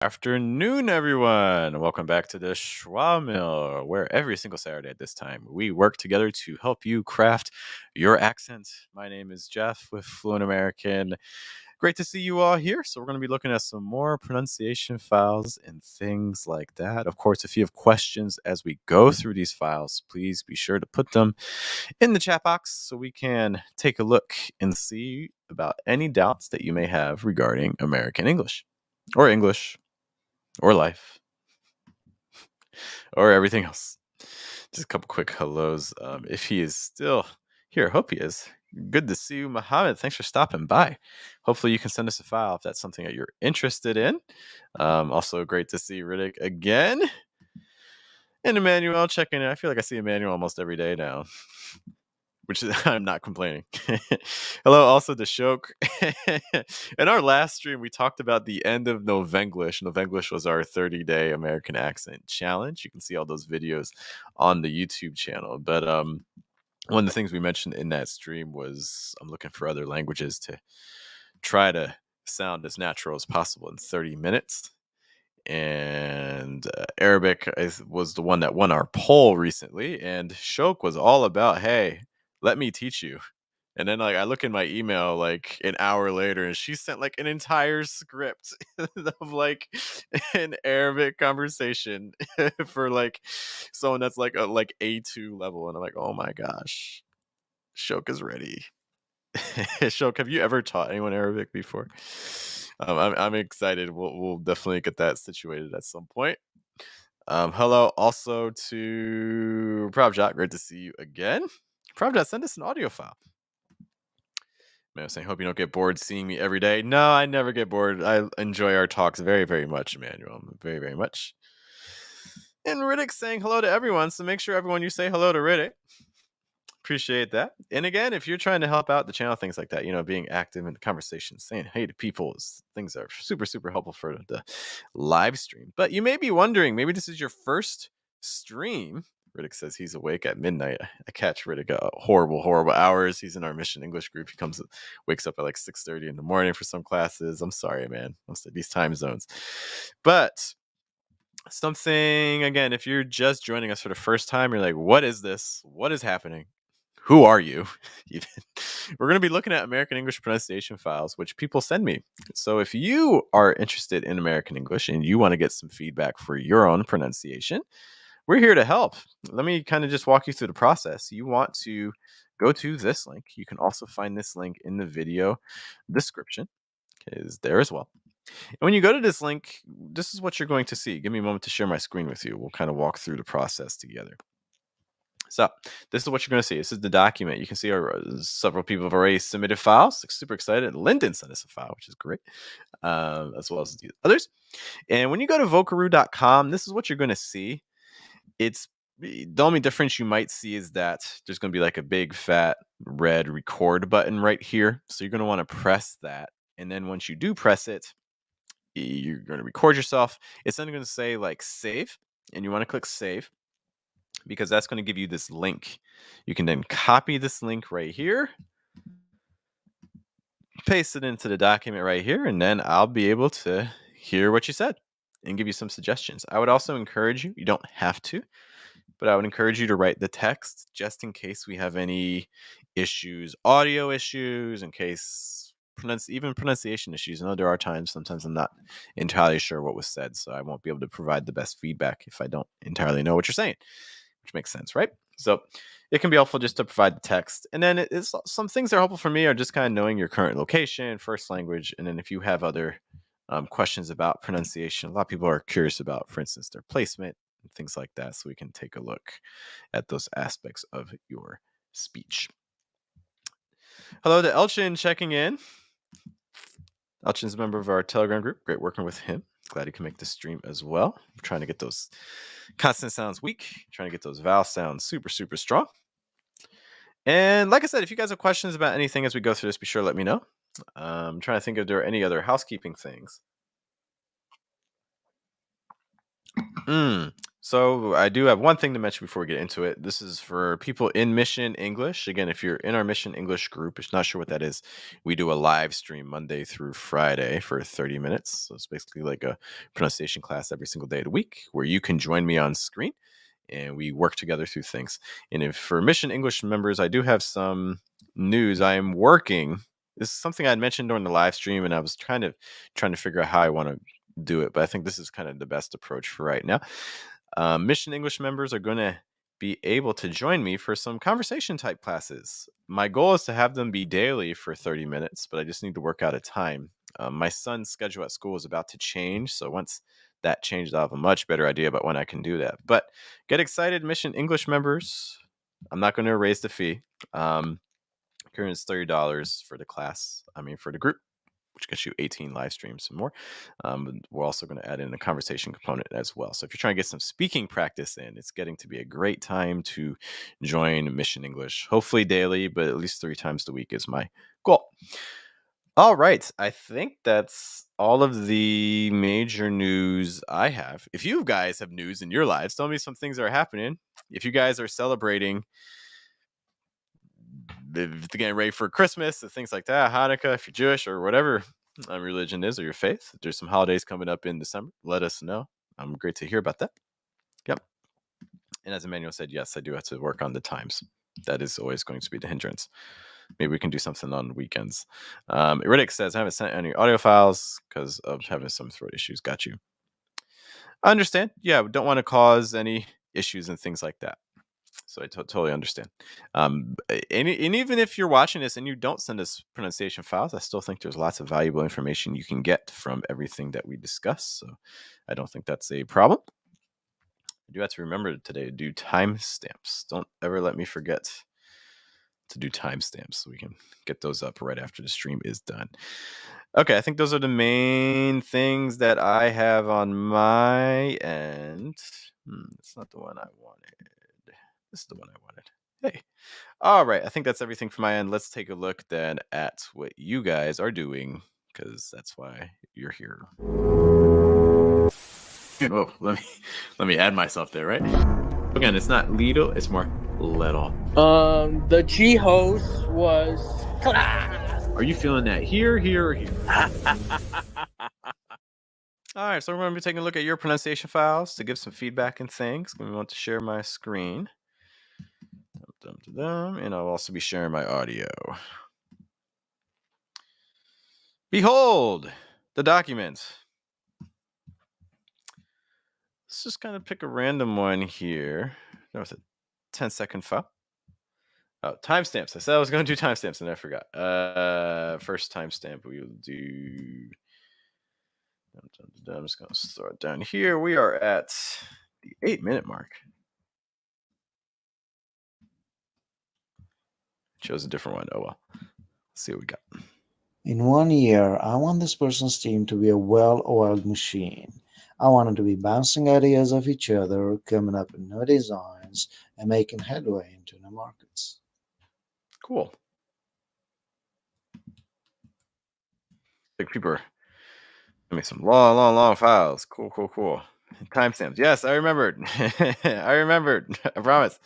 Afternoon, everyone. Welcome back to the Schwa Mill, where every single Saturday at this time we work together to help you craft your accent. My name is Jeff with Fluent American. Great to see you all here. So, we're going to be looking at some more pronunciation files and things like that. Of course, if you have questions as we go through these files, please be sure to put them in the chat box so we can take a look and see about any doubts that you may have regarding American English or life or everything else. Just a couple quick hellos. If he is still here, hope he is. Good to see you, Mohammed. Thanks for stopping by. Hopefully, you can send us a file if that's something that you're interested in. Also, great to see Riddick again. And Emmanuel checking in. I feel like I see Emmanuel almost every day now, which is, I'm not complaining. Hello, also to Shok. In our last stream, we talked about the end of Novenglish. Novenglish was our 30-day American accent challenge. You can see all those videos on the YouTube channel. But one of the things we mentioned in that stream was I'm looking for other languages to try to sound as natural as possible in 30 minutes. And Arabic was the one that won our poll recently. And Shok was all about, hey, let me teach you. And then I look in my email like an hour later and she sent like an entire script of like an Arabic conversation for like someone that's like a A2 level. And I'm like, oh my gosh, Shok is ready. Shok, have you ever taught anyone Arabic before? I'm excited. We'll definitely get that situated at some point. Hello also to Prabjot. Great to see you again. Prabjot, send us an audio file. Man, I was saying, hope you don't get bored seeing me every day. No, I never get bored. I enjoy our talks very, very much, Emmanuel. Very, very much. And Riddick saying hello to everyone. So make sure everyone you say hello to Riddick. Appreciate that. And again, if you're trying to help out the channel, things like that, being active in the conversation, saying hey to people, things are super, super helpful for the live stream. But you may be wondering, maybe this is your first stream. Riddick says he's awake at midnight. I catch Riddick at horrible, horrible hours. He's in our Mission English group. He wakes up at like 6:30 in the morning for some classes. I'm sorry, man. These time zones. But something, again, if you're just joining us for the first time, you're like, what is this? What is happening? Who are you? Even we're going to be looking at American English pronunciation files, which people send me. So if you are interested in American English and you want to get some feedback for your own pronunciation, we're here to help. Let me kind of just walk you through the process. You want to go to this link. You can also find this link in the video description. It is there as well. And when you go to this link, this is what you're going to see. Give me a moment to share my screen with you. We'll kind of walk through the process together. So this is what you're going to see. This is the document. You can see several people have already submitted files. Super excited. Lyndon sent us a file, which is great, as well as the others. And when you go to vocaroo.com, this is what you're going to see. It's the only difference you might see is that there's going to be like a big fat red record button right here. So you're going to want to press that. And then once you do press it, you're going to record yourself. It's then going to say like save, and you want to click save, because that's going to give you this link. You can then copy this link right here, paste it into the document right here, and then I'll be able to hear what you said and give you some suggestions. I would also encourage you don't have to, but I would encourage you to write the text just in case we have any issues, audio issues, in case even pronunciation issues. I know there are times, sometimes I'm not entirely sure what was said, so I won't be able to provide the best feedback if I don't entirely know what you're saying, which makes sense, right? So it can be helpful just to provide the text. And then some things that are helpful for me are just kind of knowing your current location, first language, and then if you have other questions about pronunciation, a lot of people are curious about, for instance, their placement and things like that. So we can take a look at those aspects of your speech. Hello to Elchin checking in. Elchin's a member of our Telegram group. Great working with him. Glad he can make the stream as well. I'm trying to get those consonant sounds weak, trying to get those vowel sounds super, super strong. And like I said, if you guys have questions about anything as we go through this, be sure to let me know. I'm trying to think if there are any other housekeeping things. So I do have one thing to mention before we get into it. This is for people in Mission English. Again, if you're in our Mission English group, if you're not sure what that is, we do a live stream Monday through Friday for 30 minutes. So it's basically like a pronunciation class every single day of the week where you can join me on screen and we work together through things. And if for Mission English members, I do have some news. I am working. This is something I had mentioned during the live stream, and I was trying to figure out how I want to do it, but I think this is kind of the best approach for right now. Mission English members are going to be able to join me for some conversation type classes. My goal is to have them be daily for 30 minutes, but I just need to work out a time. My son's schedule at school is about to change, so once that changed, I'll have a much better idea about when I can do that. But get excited, Mission English members. I'm not going to raise the fee. Current is $30 for the class. For the group, which gets you 18 live streams and more. We're also going to add in a conversation component as well. So if you're trying to get some speaking practice in, it's getting to be a great time to join Mission English. Hopefully daily, but at least 3 times a week is my goal. All right. I think that's all of the major news I have. If you guys have news in your lives, tell me some things that are happening. If you guys are celebrating, if they're getting ready for Christmas and things like that, Hanukkah, if you're Jewish or whatever religion is or your faith, there's some holidays coming up in December. Let us know. I'm great to hear about that. Yep. And as Emmanuel said, yes, I do have to work on the times. That is always going to be the hindrance. Maybe we can do something on weekends. Iridic says, I haven't sent any audio files because of having some throat issues. Got you. I understand. Yeah, we don't want to cause any issues and things like that. So I totally understand. And even if you're watching this and you don't send us pronunciation files, I still think there's lots of valuable information you can get from everything that we discuss. So I don't think that's a problem. I do have to remember today to do timestamps. Don't ever let me forget to do timestamps so we can get those up right after the stream is done. Okay, I think those are the main things that I have on my end. It's not the one I wanted. This is the one I wanted. Hey. All right. I think that's everything from my end. Let's take a look then at what you guys are doing, because that's why you're here. Whoa, let me add myself there, right? Again, it's not Lido, it's more little. The G host was class. Are you feeling that here, or here? All right, so we're going to be taking a look at your pronunciation files to give some feedback and things. We want to share my screen. And I'll also be sharing my audio. Behold the document. Let's just kind of pick a random one here. That was a 10-second file. Oh, timestamps. I said I was going to do timestamps and I forgot. First timestamp we will do. I'm just going to start down here. We are at the 8-minute mark. Chose a different one. Oh well. Let's see what we got. In 1 year, I want this person's team to be a well-oiled machine. I want them to be bouncing ideas off each other, coming up with new designs, and making headway into new markets. Cool. Like people are make some long files. Cool. Timestamps. Yes, I remembered. I promise.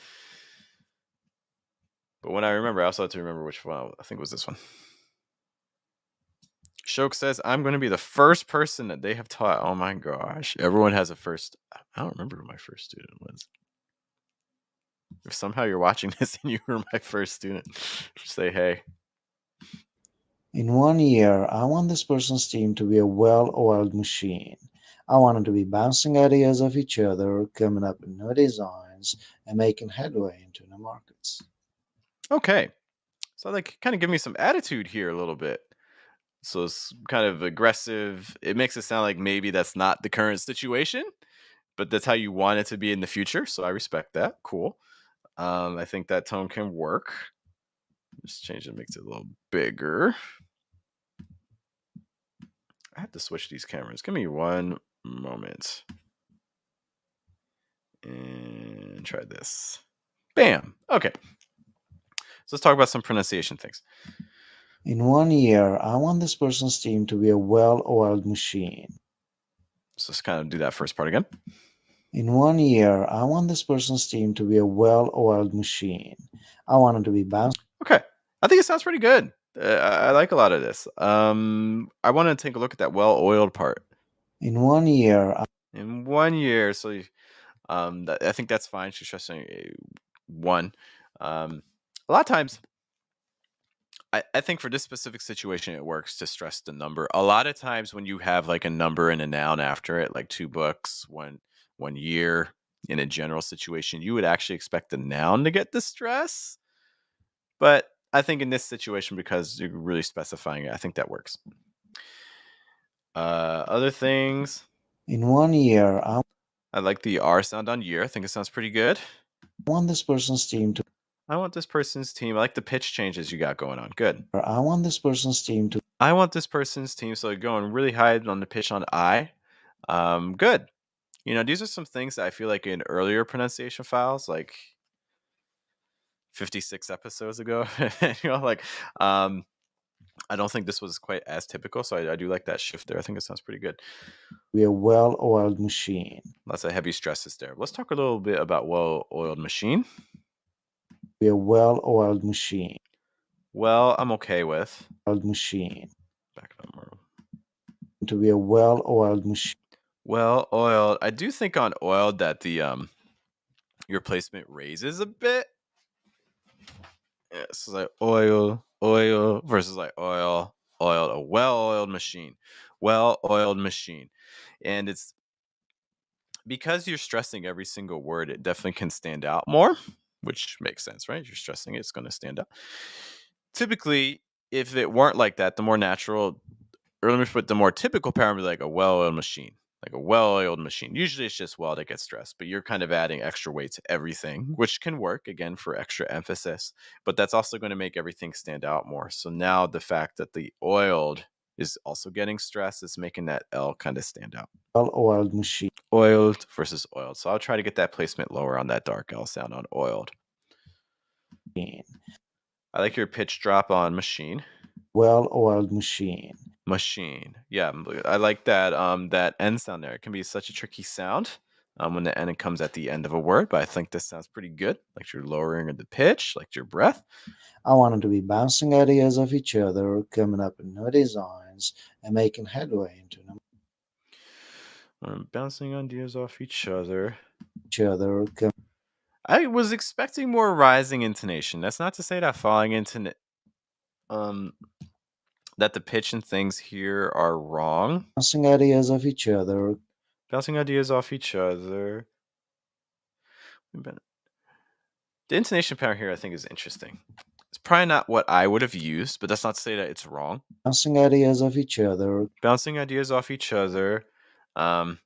But when I remember, I also have to remember which one. I think it was this one. Shok says, I'm going to be the first person that they have taught. Oh my gosh. Everyone has a first. I don't remember who my first student was. If somehow you're watching this and you were my first student, just say hey. In 1 year, I want this person's team to be a well-oiled machine. I want them to be bouncing ideas off each other, coming up with new designs, and making headway into new markets. Okay. So like kind of give me some attitude here a little bit. So it's kind of aggressive. It makes it sound like maybe that's not the current situation, but that's how you want it to be in the future. So I respect that. Cool. I think that tone can work. Just change it, makes it a little bigger. I have to switch these cameras. Give me one moment. And try this. Bam. Okay. So let's talk about some pronunciation things. In 1 year, I want this person's team to be a well-oiled machine. So let's kind of do that first part again. In 1 year, I want this person's team to be a well-oiled machine. I want them to be bouncing. Okay. I think it sounds pretty good. I like a lot of this. I want to take a look at that well-oiled part. In 1 year, In 1 year, so I think that's fine. She's stressing one. A lot of times, I think for this specific situation, it works to stress the number. A lot of times, when you have like a number and a noun after it, like 2 books, 1 year, in a general situation, you would actually expect the noun to get the stress. But I think in this situation, because you're really specifying it, I think that works. Other things, in 1 year, I like the R sound on year. I think it sounds pretty good. want this person's team to. I want this person's team. I like the pitch changes you got going on. Good. I want this person's team to. I want this person's team. So going really high on the pitch on I. Good. These are some things that I feel like in earlier pronunciation files, like 56 episodes ago, I don't think this was quite as typical. So I do like that shift there. I think it sounds pretty good. Be a well-oiled machine. Lots of heavy stresses there. Let's talk a little bit about well-oiled machine. Be a well-oiled machine. Well, I'm okay with. Oiled machine. Back it up more. To be a well-oiled machine. Well-oiled. I do think on oiled that the your placement raises a bit. Yeah, so like oil versus like oiled, a well-oiled machine. Well-oiled machine. And it's because you're stressing every single word, it definitely can stand out more, which makes sense, right? You're stressing it, it's going to stand out. Typically, if it weren't like that, the more natural, or let me put the more typical pattern would be like a well-oiled machine. Like a well-oiled machine. Usually it's just well that gets stressed, but you're kind of adding extra weight to everything, which can work again for extra emphasis, but that's also going to make everything stand out more. So now the fact that the oiled is also getting stress is making that L kind of stand out. Well-oiled machine. Oiled versus oiled. So I'll try to get that placement lower on that dark L sound on oiled. I like your pitch drop on machine. Well-oiled machine. Machine. Yeah, I like that that N sound there. It can be such a tricky sound when the N comes at the end of a word, but I think this sounds pretty good. Like you're lowering the pitch, like your breath. I want them to be bouncing ideas off each other, coming up with new designs, and making headway into them. Bouncing ideas off each other. Each other. I was expecting more rising intonation. That's not to say that falling into that the pitch and things here are wrong. Bouncing ideas off each other. Bouncing ideas off each other. The intonation pattern here, I think, is interesting. It's probably not what I would have used, but that's not to say that it's wrong. Bouncing ideas off each other. Bouncing ideas off each other. Like,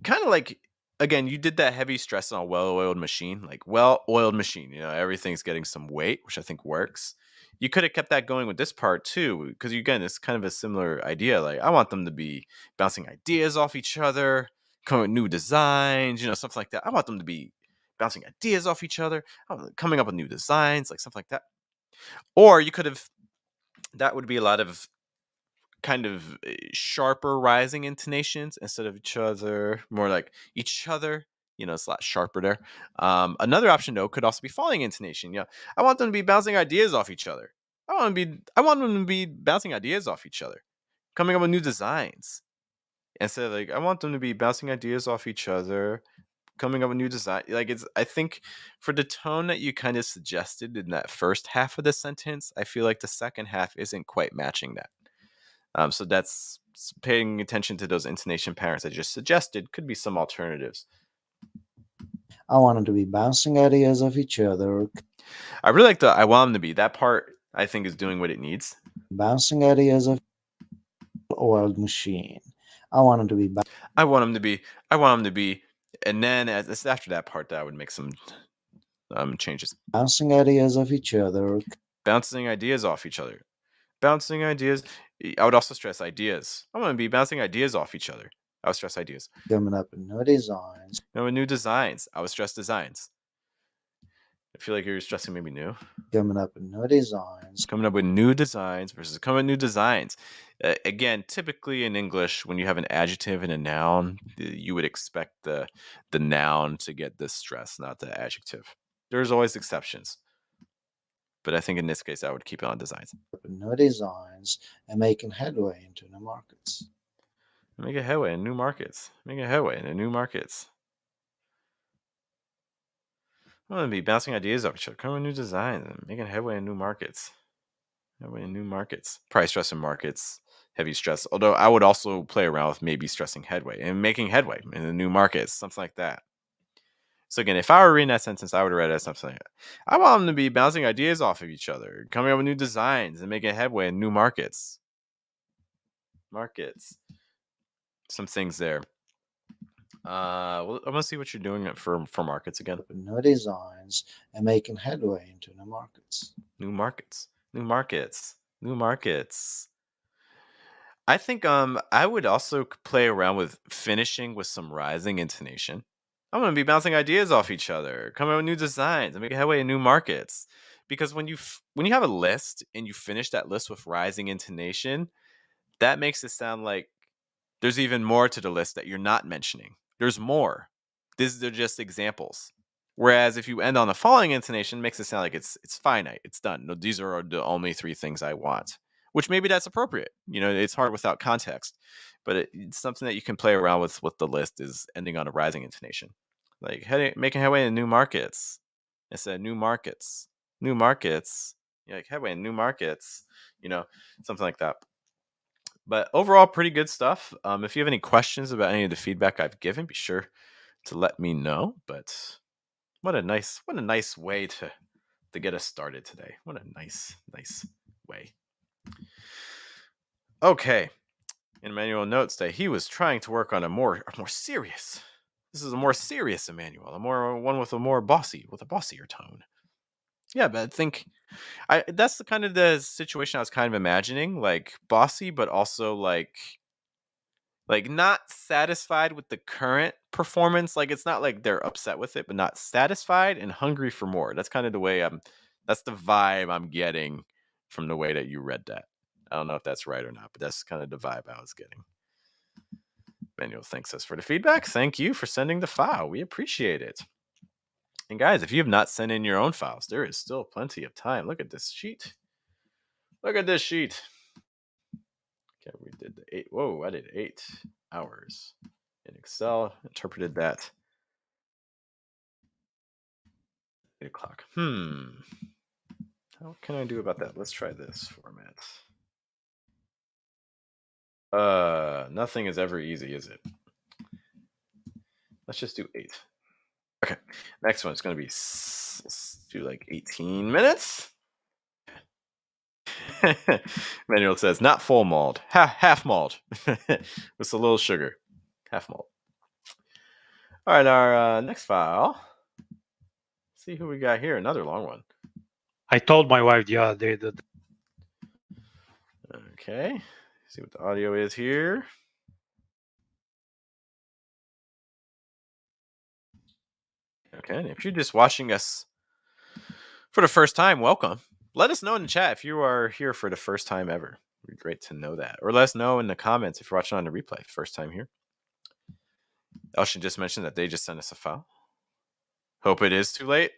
kind of like, again, you did that heavy stress on a well-oiled machine. Like, well-oiled machine. Everything's getting some weight, which I think works. You could have kept that going with this part too, because again, it's kind of a similar idea. Like, I want them to be bouncing ideas off each other, coming with new designs, something like that. I want them to be bouncing ideas off each other, coming up with new designs, like something like that. Or you could have, that would be a lot of kind of sharper rising intonations instead of each other, more like each other. It's a lot sharper there. Another option though could also be falling intonation. Yeah, I want them to be bouncing ideas off each other. I want them to be bouncing ideas off each other, coming up with new designs. Instead of like, I want them to be bouncing ideas off each other, coming up with new design. Like I think for the tone that you kind of suggested in that first half of the sentence, I feel like the second half isn't quite matching that. So that's paying attention to those intonation patterns I just suggested. Could be some alternatives. I want them to be bouncing ideas off each other. I really like the I want them to be. That part I think is doing what it needs. Bouncing ideas off oiled machine. I want them to be. I want them to be. I want them to be. And then it's after that part that I would make some changes. Bouncing ideas off each other. Bouncing ideas off each other. Bouncing ideas. I would also stress ideas. I want to be bouncing ideas off each other. I would stress ideas. Coming up with new designs. With new designs. I would stress designs. I feel like you're stressing maybe new. Coming up with new designs. Coming up with new designs versus coming with new designs. Again, typically in English, when you have an adjective and a noun, you would expect the noun to get the stress, not the adjective. There's always exceptions. But I think in this case, I would keep it on designs. New designs and making headway into new markets. Make a headway in new markets. Make a headway in new markets. I'm going to be bouncing ideas off each other. Coming with new designs and making headway in new markets. Headway in new markets. Probably stress in markets. Heavy stress. Although I would also play around with maybe stressing headway and making headway in the new markets. Something like that. So again, if I were reading that sentence, I would have read it as something like, I want them to be bouncing ideas off of each other, coming up with new designs and making headway in new markets. Markets. Some things there. Well, I want to see what you're doing for markets again. New designs and making headway into new markets. New markets. New markets. New markets. I think I would also play around with finishing with some rising intonation. I'm going to be bouncing ideas off each other, coming up with new designs, and making headway in new markets. Because when you have a list and you finish that list with rising intonation, that makes it sound like there's even more to the list that you're not mentioning. There's more. These are just examples. Whereas if you end on the falling intonation, it makes it sound like it's finite. It's done. No, these are the only 3 things I want. Which maybe that's appropriate. It's hard without context. But it's something that you can play around with the list is ending on a rising intonation. Like making headway in new markets. Instead of new markets. New markets. Like headway in new markets. Something like that. But overall, pretty good stuff. If you have any questions about any of the feedback I've given, be sure to let me know. But what a nice way to get us started today. What a nice way. Okay. Emmanuel notes that he was trying to work on a more serious. This is a more serious Emmanuel, one with a bossier tone. Yeah, but I think that's the kind of the situation I was kind of imagining, like bossy, but also like not satisfied with the current performance. Like it's not like they're upset with it, but not satisfied and hungry for more. That's kind of the way that's the vibe I'm getting from the way that you read that. I don't know if that's right or not, but that's kind of the vibe I was getting. Manuel thanks us for the feedback. Thank you for sending the file. We appreciate it. And guys, if you have not sent in your own files, there is still plenty of time. Look at this sheet. Look at this sheet. Okay, we did the 8. Whoa, I did 8 hours in Excel. Interpreted that. 8 o'clock. What can I do about that? Let's try this format. Nothing is ever easy, is it? Let's just do 8. Okay, next one is going to be, let's do like 18 minutes. Manuel says, not full malt, half malt with a little sugar. Half malt. All right, our next file. Let's see who we got here. Another long one. I told my wife the other day that. Okay, see what the audio is here. Okay, and if you're just watching us for the first time, welcome. Let us know in the chat if you are here for the first time ever. It'd be great to know that. Or let us know in the comments if you're watching on the replay, first time here. Elshin just mentioned that they just sent us a file. Hope it is too late.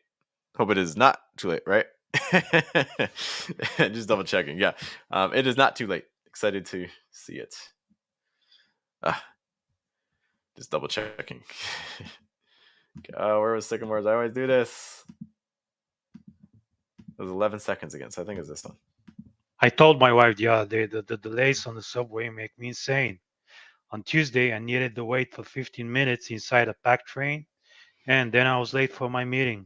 Hope it is not too late, right? Just double checking. Yeah, it is not too late. Excited to see it. Just double checking. Where was Sycamores? I always do this. It was 11 seconds again, so I think it's this one. I told my wife the other day that the delays on the subway make me insane. On Tuesday, I needed to wait for 15 minutes inside a packed train, and then I was late for my meeting.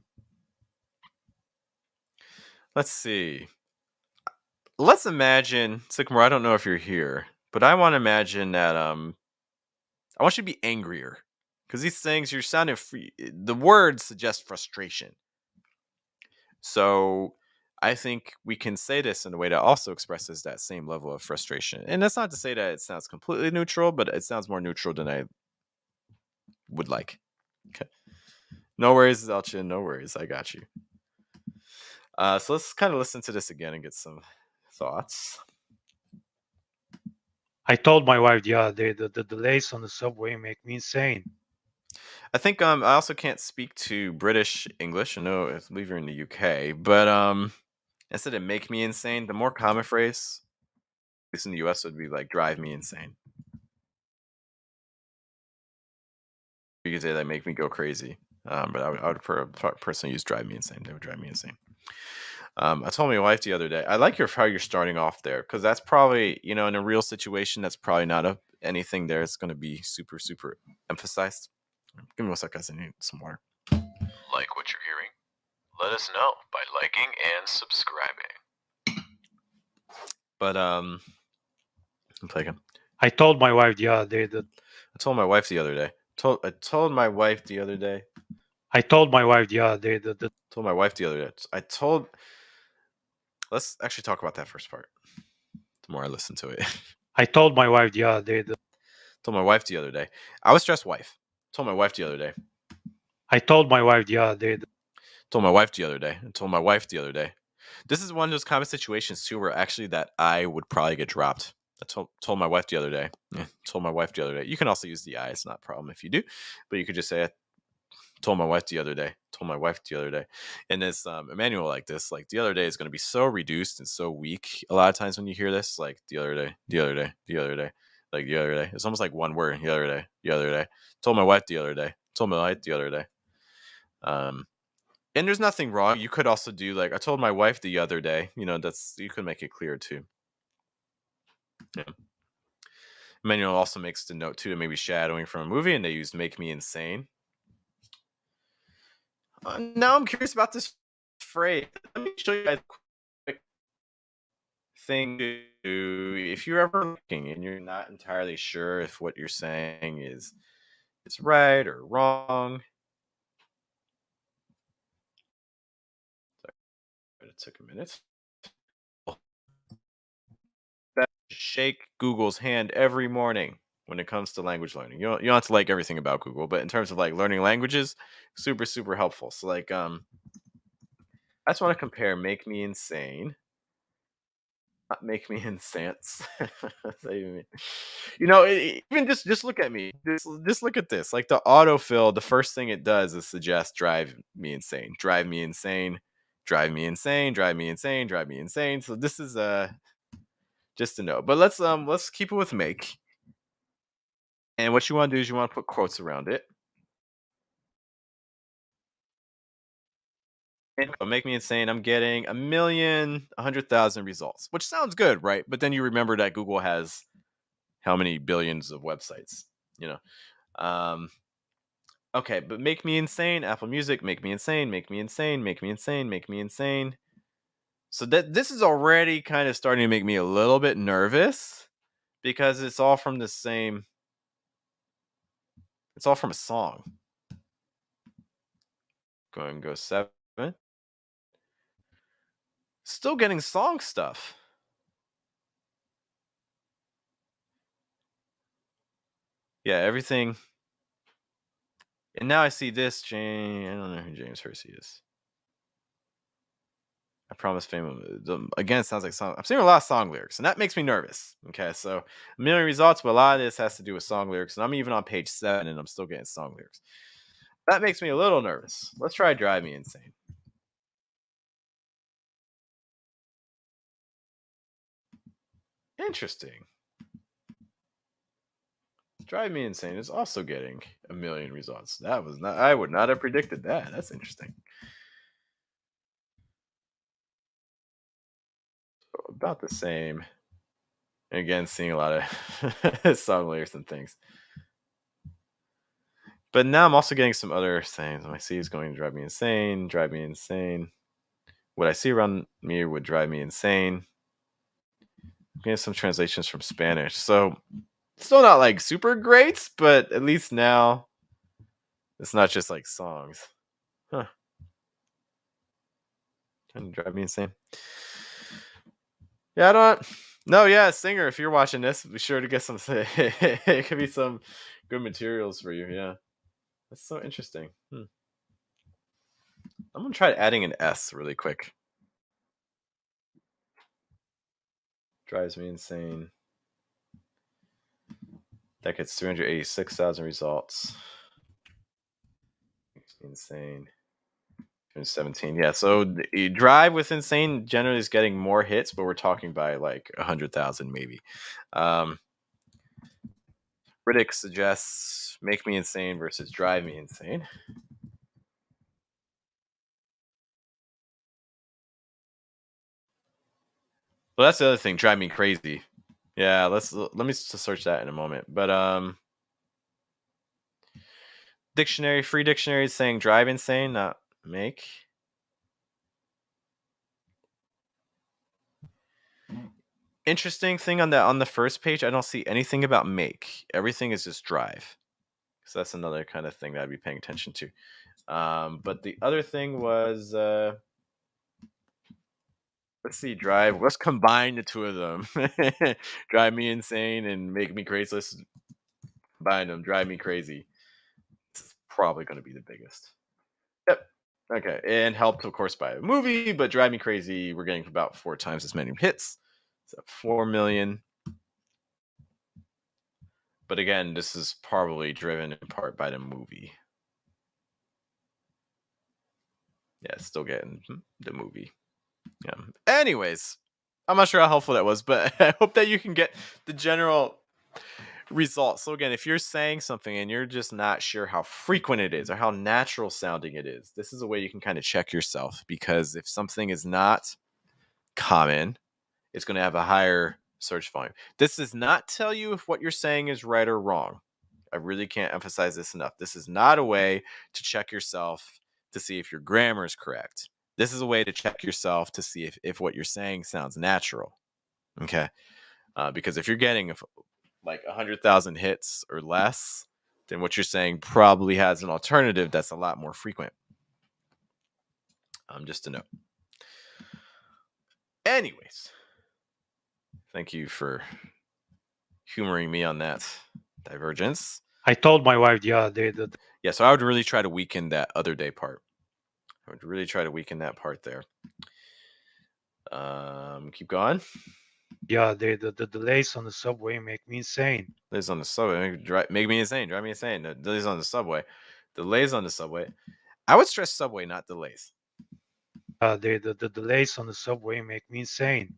Let's see. Let's imagine, Sycamore, I don't know if you're here, but I want to imagine that I want you to be angrier. Because these things, you're sounding free. The words suggest frustration. So I think we can say this in a way that also expresses that same level of frustration. And that's not to say that it sounds completely neutral, but it sounds more neutral than I would like. Okay. No worries, Elchin. No worries. I got you. So let's kind of listen to this again and get some thoughts. I told my wife the other day that the delays on the subway make me insane. I think I also can't speak to British English. I know I believe you're in the UK, but instead of make me insane, the more common phrase, at least in the US, would be like drive me insane. You could say that make me go crazy. But I would personally use drive me insane. They would drive me insane. I told my wife the other day, I like how you're starting off there, because that's probably, in a real situation, that's probably not anything there. It's going to be super, super emphasized. Give me 1 second, guys. I need some water. Like what you're hearing? Let us know by liking and subscribing. But I'm playing. I told my wife the other day that I told my wife the other day. I told my wife the other day. I told my wife the other day that Told my wife the other day. Let's actually talk about that first part. The more I listen to it. I told my wife the other day that Told my wife the other day. I would stress wife. Told my wife the other day. I told my wife the other day that Told my wife the other day. Told my wife the other day. This is one of those common situations too, where actually that I would probably get dropped. I told my wife the other day. Yeah, told my wife the other day. You can also use the I. It's not a problem if you do, but you could just say, I told my wife the other day. Told my wife the other day. And this a manual like this, like the other day, is going to be so reduced and so weak. A lot of times when you hear this, like the other day, the other day, the other day, like the other day, it's almost like one word. The other day, the other day. Told my wife the other day. Told my wife the other day. And there's nothing wrong. You could also do like I told my wife the other day. That's you could make it clear too. Yeah. Manual also makes the note too, to maybe shadowing from a movie, and they used "make me insane." Now I'm curious about this phrase. Let me show you guys a quick thing to do. If you're ever looking and you're not entirely sure if what you're saying is right or wrong. It took a minute. Shake Google's hand every morning when it comes to language learning. You don't have to like everything about Google, but in terms of like learning languages, super, super helpful. So like I just want to compare "make me insane," not "make me insance." Even just look at me. Just look at this. Like the autofill, the first thing it does is suggest "drive me insane," "drive me insane," "drive me insane," "drive me insane," "drive me insane." So this is just to know. But let's keep it with "make." And what you want to do is you want to put quotes around it. And "make me insane." I'm getting 1,100,000 results, which sounds good, right? But then you remember that Google has how many billions of websites, Okay, but "make me insane," Apple Music, "make me insane," "make me insane," "make me insane," "make me insane." So this is already kind of starting to make me a little bit nervous, because it's all from the same. It's all from a song. Go ahead and go 7. Still getting song stuff. Yeah, everything. And now I see this, James. I don't know who James Hersey is. I promise fame. Again, it sounds like song. I'm seeing a lot of song lyrics, and that makes me nervous. Okay, so 1,000,000 results, but a lot of this has to do with song lyrics, and I'm even on page 7, and I'm still getting song lyrics. That makes me a little nervous. Let's try "drive me insane." Interesting. "Drive me insane" is also getting 1,000,000 results. That was not. I would not have predicted that. That's interesting. So about the same. And again, seeing a lot of song lyrics and things. But now I'm also getting some other things. My C is going to drive me insane, drive me insane. What I see around me would drive me insane. I'm getting some translations from Spanish. So still not like super great, but at least now it's not just like songs. Huh. Trying to drive me insane. Yeah, I don't. No, yeah, singer. If you're watching this, be sure to get some. It could be some good materials for you. Yeah, that's so interesting. I'm gonna try adding an S really quick. Drives me insane. That gets 386,000 results. Makes me insane. 17. Yeah, so the Drive with insane generally is getting more hits, but we're talking by like 100,000 maybe. Riddick suggests Make Me Insane versus Drive Me Insane. Well, that's the other thing, Drive Me Crazy. Yeah, let me search that in a moment. But free dictionary is saying Drive Insane, not Make. Interesting thing on the first page, I don't see anything about Make. Everything is just Drive. So that's another kind of thing that I'd be paying attention to. But the other thing was, let's see, Drive. Let's combine the two of them. Drive Me Insane and Make Me Crazy. Let's combine them. Drive Me Crazy. This is probably going to be the biggest. Yep. Okay. And helped, of course, by a movie, but Drive Me Crazy, we're getting about 4 times as many hits. So 4 million. But again, this is probably driven in part by the movie. Yeah, still getting the movie. Yeah. Anyways, I'm not sure how helpful that was, but I hope that you can get the general results. So again, if you're saying something and you're just not sure how frequent it is or how natural sounding it is, this is a way you can kind of check yourself, because if something is not common, it's going to have a higher search volume. This does not tell you if what you're saying is right or wrong. I really can't emphasize this enough. This is not a way to check yourself to see if your grammar is correct. This is a way to check yourself to see if what you're saying sounds natural. Okay. Because if you're getting like 100,000 hits or less, then what you're saying probably has an alternative that's a lot more frequent. Just a note. Anyways, thank you for humoring me on that divergence. I told my wife the other day that. Yeah, so I would really try to weaken that other day part. I would really try to weaken that part there. Keep going. Yeah, the delays on the subway make me insane. Delays on the subway make me insane. Drive me insane. The delays on the subway. Delays on the subway. I would stress subway, not delays. The delays on the subway make me insane.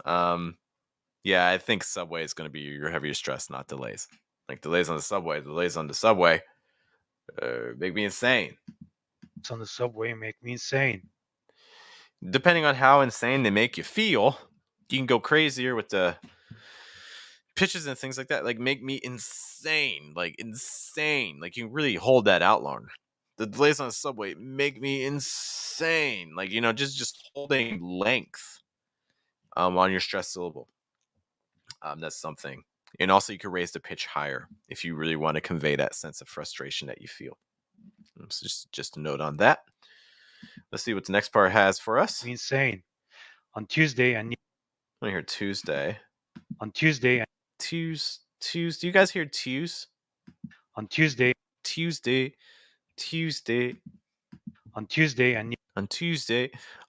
Yeah, I think subway is going to be your heavier stress, not delays. Like delays on the subway. Delays on the subway make me insane. On the subway make me insane. Depending on how insane they make you feel, you can go crazier with the pitches and things like that. Like make me insane. Like insane. Like you can really hold that out longer. The delays on the subway make me insane. Like, just holding length on your stress syllable. That's something. And also you can raise the pitch higher if you really want to convey that sense of frustration that you feel. So just a note on that. Let's see what the next part has for us. Insane. On Tuesday, I want to hear Tuesday. On Tuesday. Tuesday. Do you guys hear Tues? On Tuesday. Tuesday. On Tuesday.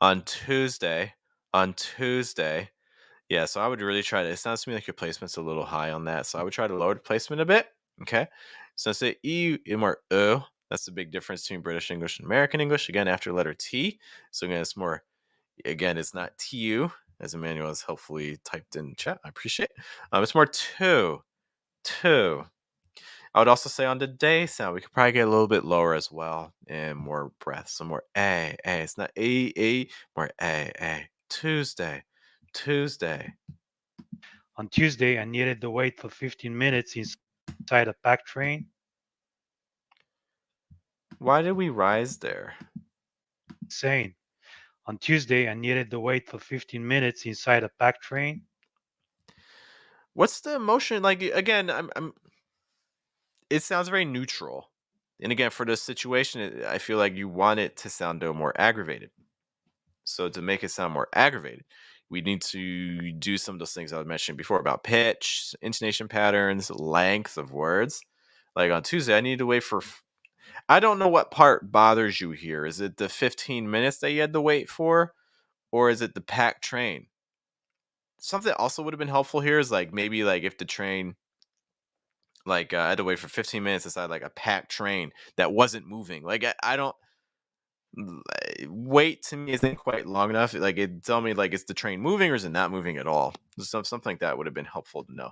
On Tuesday. Yeah, so I would really try to. It sounds to me like your placement's a little high on that, so I would try to lower the placement a bit. Okay, so say E more O. That's the big difference between British English and American English. Again, after letter T. So again, it's more. Again, it's not TU, as Emmanuel has helpfully typed in chat. I appreciate. It's more two. I would also say on the day sound, we could probably get a little bit lower as well, and more breath. So more A. It's not A. More A. Tuesday. On Tuesday, I needed to wait for 15 minutes inside a packed train. Why did we rise there? Insane. On Tuesday, I needed to wait for 15 minutes inside a packed train. What's the emotion? Like, again, it sounds very neutral. And again, for this situation, I feel like you want it to sound more aggravated. So to make it sound more aggravated, we need to do some of those things I was mentioning before about pitch, intonation patterns, length of words. Like on Tuesday, I need to wait for... I don't know what part bothers you here. Is it the 15 minutes that you had to wait for? Or is it the packed train? something also would have been helpful here is like maybe like if the train like I had to wait for 15 minutes inside like a packed train that wasn't moving. Like I don't wait to me isn't quite long enough. Like it tell me like is the train moving or is it not moving at all? Something like that would have been helpful to know.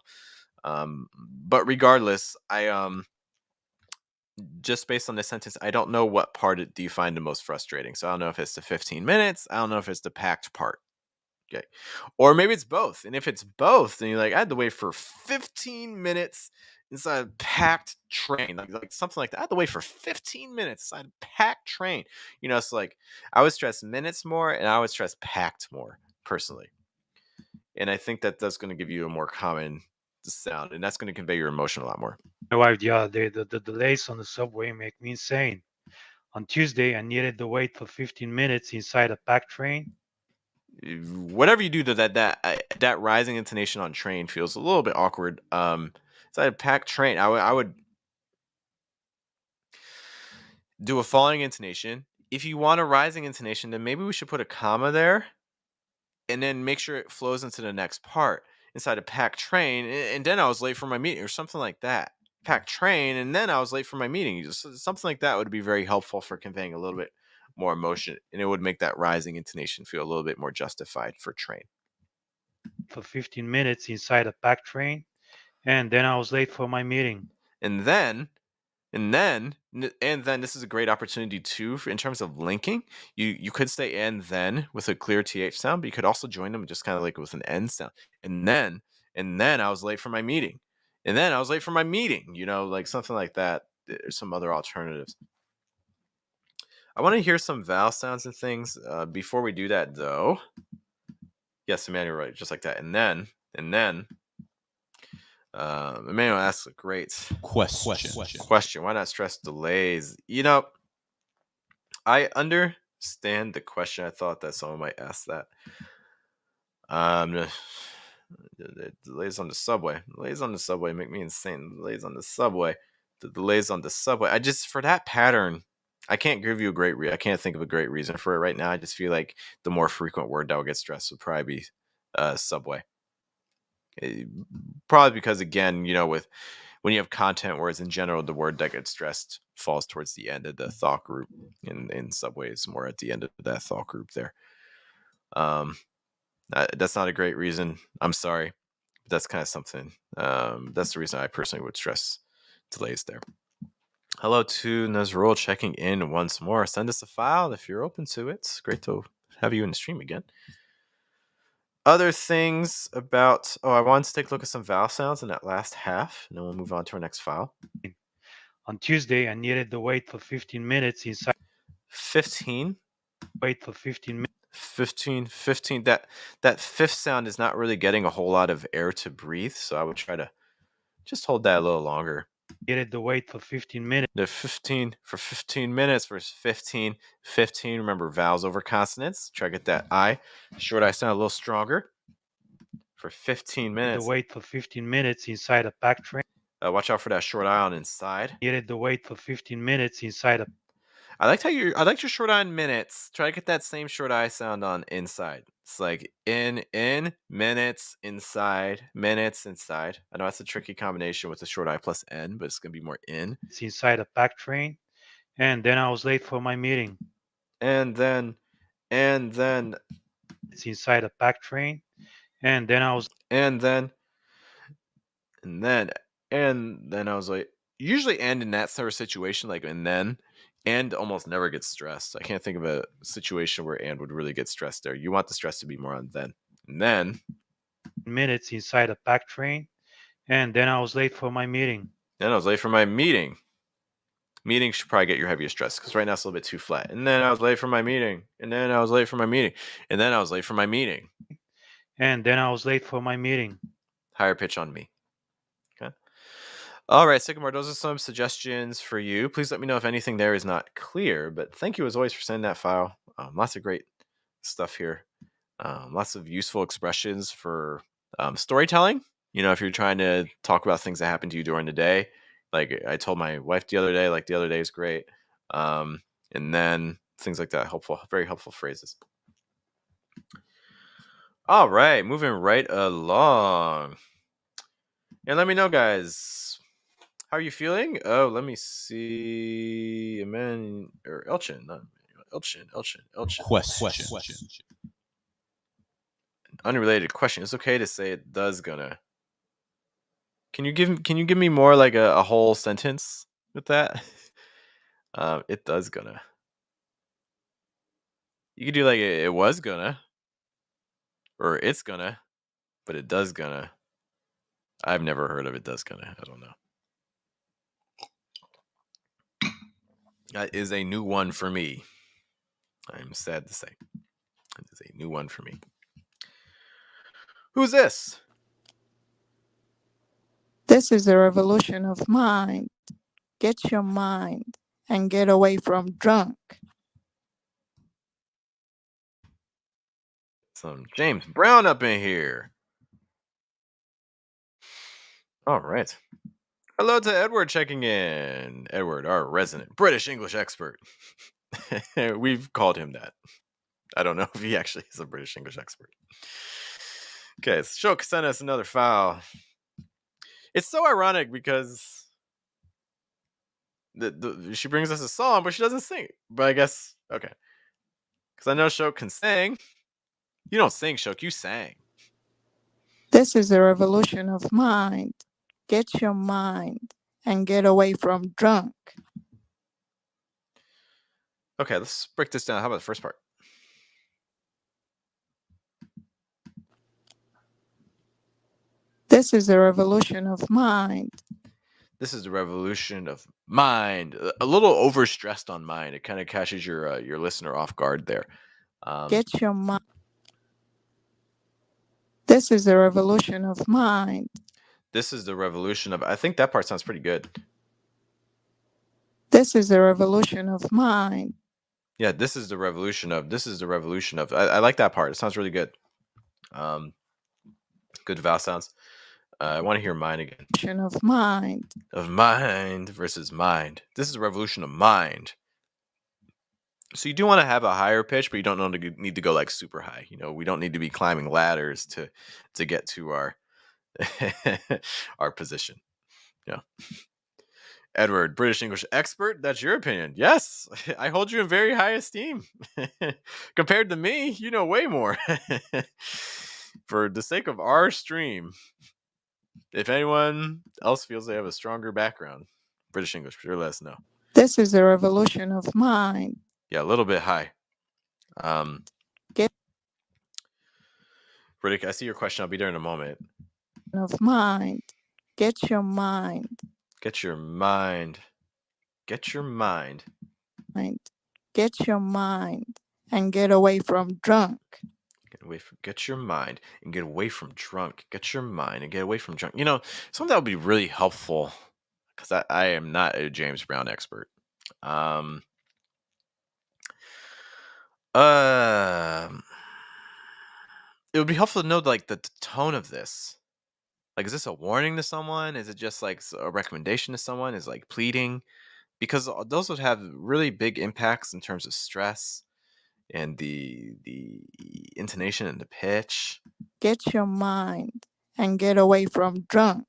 But regardless, I just based on this sentence, I don't know what part do you find the most frustrating. So I don't know if it's the 15 minutes. I don't know if it's the packed part. Okay. Or maybe it's both. And if it's both, then you're like, I had to wait for 15 minutes inside a packed train. Like something like that. I had to wait for 15 minutes inside a packed train. You know, it's like I would stress minutes more and I would stress packed more personally. And I think that that's going to give you a more common sound and that's going to convey your emotion a lot more. My wife the other day, the delays on the subway make me insane. On Tuesday, I needed to wait for 15 minutes inside a packed train. Whatever you do to that rising intonation on train feels a little bit awkward. Inside a packed train, I would do a falling intonation. If you want a rising intonation, then maybe we should put a comma there and then make sure it flows into the next part inside a packed train. And then I was late for my meeting or something like that. Packed train, and then I was late for my meeting. Just something like that would be very helpful for conveying a little bit more emotion, and it would make that rising intonation feel a little bit more justified for train. For 15 minutes inside a packed train, and then I was late for my meeting. And then this is a great opportunity too in terms of linking. You could say and then with a clear th sound, but you could also join them just kind of like with an n sound. And then I was late for my meeting. And then I was late for my meeting. You know, like something like that. There's some other alternatives. I want to hear some vowel sounds and things. Before we do that, though, yes, Emmanuel, right, just like that. And then. Emmanuel asks a great question. Why not stress delays? You know, I understand the question. I thought that someone might ask that. The delays on the subway. Delays on the subway make me insane. Delays on the subway. The delays on the subway. I just for that pattern, I can't give you a great I can't think of a great reason for it right now. I just feel like the more frequent word that would get stressed would probably be subway. Probably because again, you know, with when you have content words in general, the word that gets stressed falls towards the end of the thought group. In subway is more at the end of that thought group there. That's not a great reason. I'm sorry. But that's kind of something. That's the reason I personally would stress delays there. Hello to Nazrul checking in once more. Send us a file if you're open to it. It's great to have you in the stream again. Other things about... Oh, I wanted to take a look at some vowel sounds in that last half, and then we'll move on to our next file. On Tuesday, I needed to wait for 15 minutes inside. 15? Wait for 15 minutes. 15. That fifth sound is not really getting a whole lot of air to breathe, so I would try to just hold that a little longer. Needed to wait for 15 minutes. The 15 for 15 minutes versus 15. Remember vowels over consonants. Try to get that I short I sound a little stronger. For 15 minutes. To wait for 15 minutes inside a packed train. Watch out for that short I on inside. Needed to wait for 15 minutes inside a... I liked your short I in minutes. Try to get that same short I sound on inside. It's like in, minutes, inside, minutes, inside. I know that's a tricky combination with the short I plus N, but it's going to be more in. It's inside a packed train. And then I was late for my meeting. And then. It's inside a packed train. And then I was... And then I was like, usually and in that sort of situation, like and almost never gets stressed. I can't think of a situation where and would really get stressed there. You want the stress to be more on then. And then minutes inside a packed train. And then I was late for my meeting. Meeting should probably get your heaviest stress because right now it's a little bit too flat. And then I was late for my meeting. And then I was late for my meeting. And then I was late for my meeting. And then I was late for my meeting. Higher pitch on me. Okay. All right, Sycamore, those are some suggestions for you. Please let me know if anything there is not clear. But thank you as always for sending that file. Lots of great stuff here. Lots of useful expressions for storytelling. You know, if you're trying to talk about things that happened to you during the day. Like I told my wife the other day, like the other day is great. And then things like that. Very helpful phrases. All right, moving right along. And let me know, guys. How are you feeling? Oh, let me see. Amen or Elchin, not Elchin. Question. Unrelated question. It's okay to say it does gonna. Can you give me more like a whole sentence with that? It does gonna. You could do like it was gonna, or it's gonna, but it does gonna. I've never heard of it does gonna. I don't know. That is a new one for me. I'm sad to say. It is a new one for me. Who's this? This is a revolution of mind. Get your mind and get away from drunk. Some James Brown up in here. All right. Hello to Edward checking in. Edward, our resident British English expert. We've called him that. I don't know if he actually is a British English expert. Okay, Shok sent us another file. It's so ironic because she brings us a song, but she doesn't sing it. But I guess, okay. Because I know Shok can sing. You don't sing, Shok, you sang. This is a revolution of mind. Get your mind and get away from drunk. Okay, let's break this down. How about the first part? This is a revolution of mind. This is the revolution of mind. A little overstressed on mind. It kind of catches your listener off guard there. Get your mind. This is a revolution of mind. This is the revolution of. I think that part sounds pretty good. This is a revolution of mind. Yeah, this is the revolution of. This is the revolution of. I like that part. It sounds really good. Good vowel sounds. I want to hear mind again. Revolution of mind. Of mind versus mind. This is a revolution of mind. So you do want to have a higher pitch, but you don't need to go like super high. You know, we don't need to be climbing ladders to get to our our position. Yeah. Edward, British English expert. That's your opinion. Yes, I hold you in very high esteem. Compared to me, you know way more. For the sake of our stream, if anyone else feels they have a stronger background, British English, sure let us know. This is a revolution of mind. Yeah, a little bit high. Riddick, I see your question. I'll be there in a moment. Of mind. Get your mind. Get your mind. Get your mind. Get your mind and get away from drunk. Get your mind and get away from drunk. Get your mind and get away from drunk. You know, something that would be really helpful because I am not a James Brown expert. It would be helpful to know like the tone of this. Like, is this a warning to someone? Is it just like a recommendation to someone? Is it like pleading? Because those would have really big impacts in terms of stress and the intonation and the pitch. Get your mind and get away from drunk.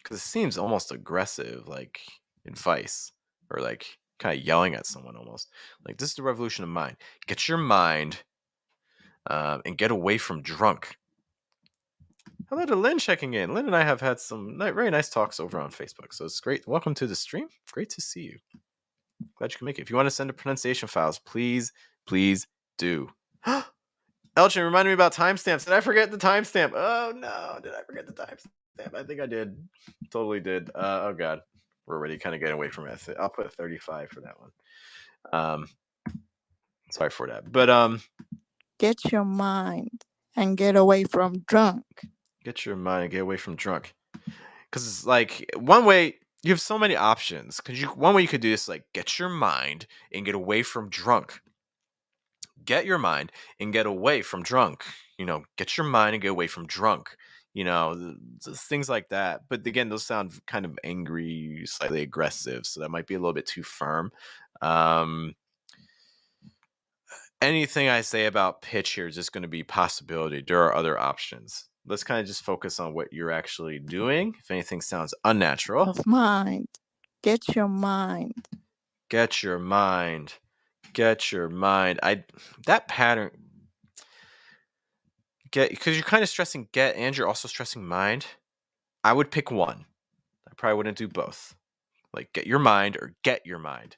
Because it seems almost aggressive, like advice, or like kind of yelling at someone almost. Like, this is the revolution of mind. Get your mind and get away from drunk. Hello to Lynn checking in. Lynn and I have had some very nice talks over on Facebook, so it's great. Welcome to the stream. Great to see you. Glad you can make it. If you want to send a pronunciation files, please do. Elchin, remind me about timestamps. Did I forget the timestamp? Oh no, did I forget the timestamp? I think I did. Totally did. Oh god, we're already kind of getting away from it. I'll put 35 for that one. Sorry for that, but get your mind and get away from drunk. Get your mind and get away from drunk. Because it's like one way you have so many options. Because one way you could do this, like get your mind and get away from drunk. Get your mind and get away from drunk. You know, get your mind and get away from drunk. You know, things like that. But again, those sound kind of angry, slightly aggressive. So that might be a little bit too firm. And anything I say about pitch here is just going to be possibility. There are other options. Let's kind of just focus on what you're actually doing. If anything sounds unnatural, of mind. Get your mind. get your mind. Get your mind. That pattern, because you're kind of stressing get and you're also stressing mind. I would pick one. I probably wouldn't do both. Like get your mind or get your mind.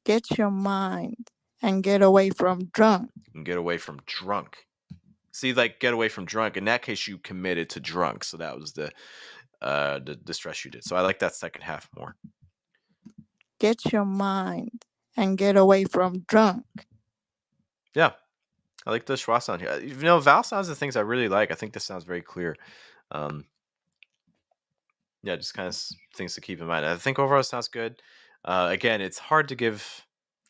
Get your mind and get away from drunk. And get away from drunk. See, like get away from drunk. In that case, you committed to drunk. So that was the stress you did. So I like that second half more. Get your mind and get away from drunk. Yeah. I like the schwa sound here. You know, vowel sounds are things I really like. I think this sounds very clear. Yeah, just kind of things to keep in mind. I think overall it sounds good. Again, it's hard to give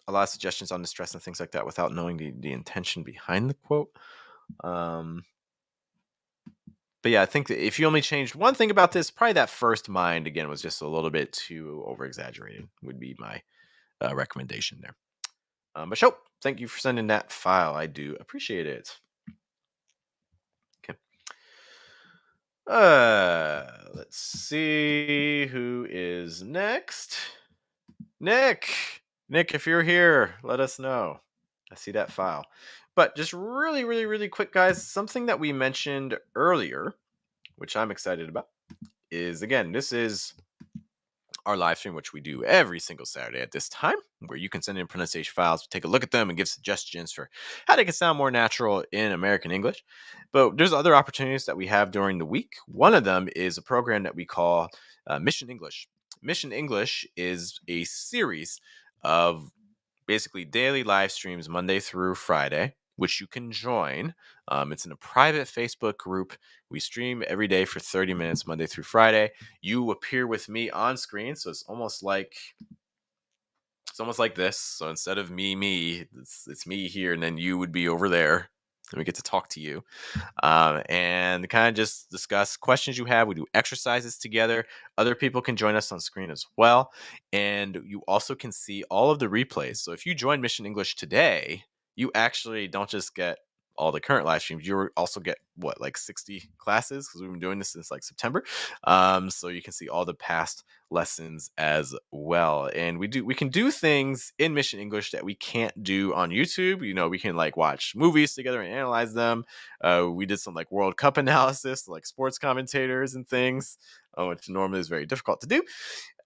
a lot of suggestions on the stress and things like that without knowing the intention behind the quote. But yeah, I think that if you only changed one thing about this, probably that first mind again was just a little bit too over exaggerated. Would be my recommendation there. But Show, thank you for sending that file. I do appreciate it. Okay. Let's see who is next. Nick, if you're here, let us know. I see that file. But just really, really, really quick, guys, something that we mentioned earlier, which I'm excited about, is, again, this is our live stream, which we do every single Saturday at this time, where you can send in pronunciation files, take a look at them, and give suggestions for how they can sound more natural in American English. But there's other opportunities that we have during the week. One of them is a program that we call Mission English. Mission English is a series of basically daily live streams Monday through Friday, which you can join. It's in a private Facebook group. We stream every day for 30 minutes, Monday through Friday. You appear with me on screen, so it's almost like this. So instead of me, it's me here, and then you would be over there. And we get to talk to you and kind of just discuss questions you have. We do exercises together. Other people can join us on screen as well. And you also can see all of the replays. So if you join Mission English today, you actually don't just get all the current live streams. You also get like 60 classes, because we've been doing this since like September. So you can see all the past lessons as well. And we can do things in Mission English that we can't do on YouTube. You know, we can like watch movies together and analyze them. We did some like World Cup analysis, like sports commentators and things, which normally is very difficult to do.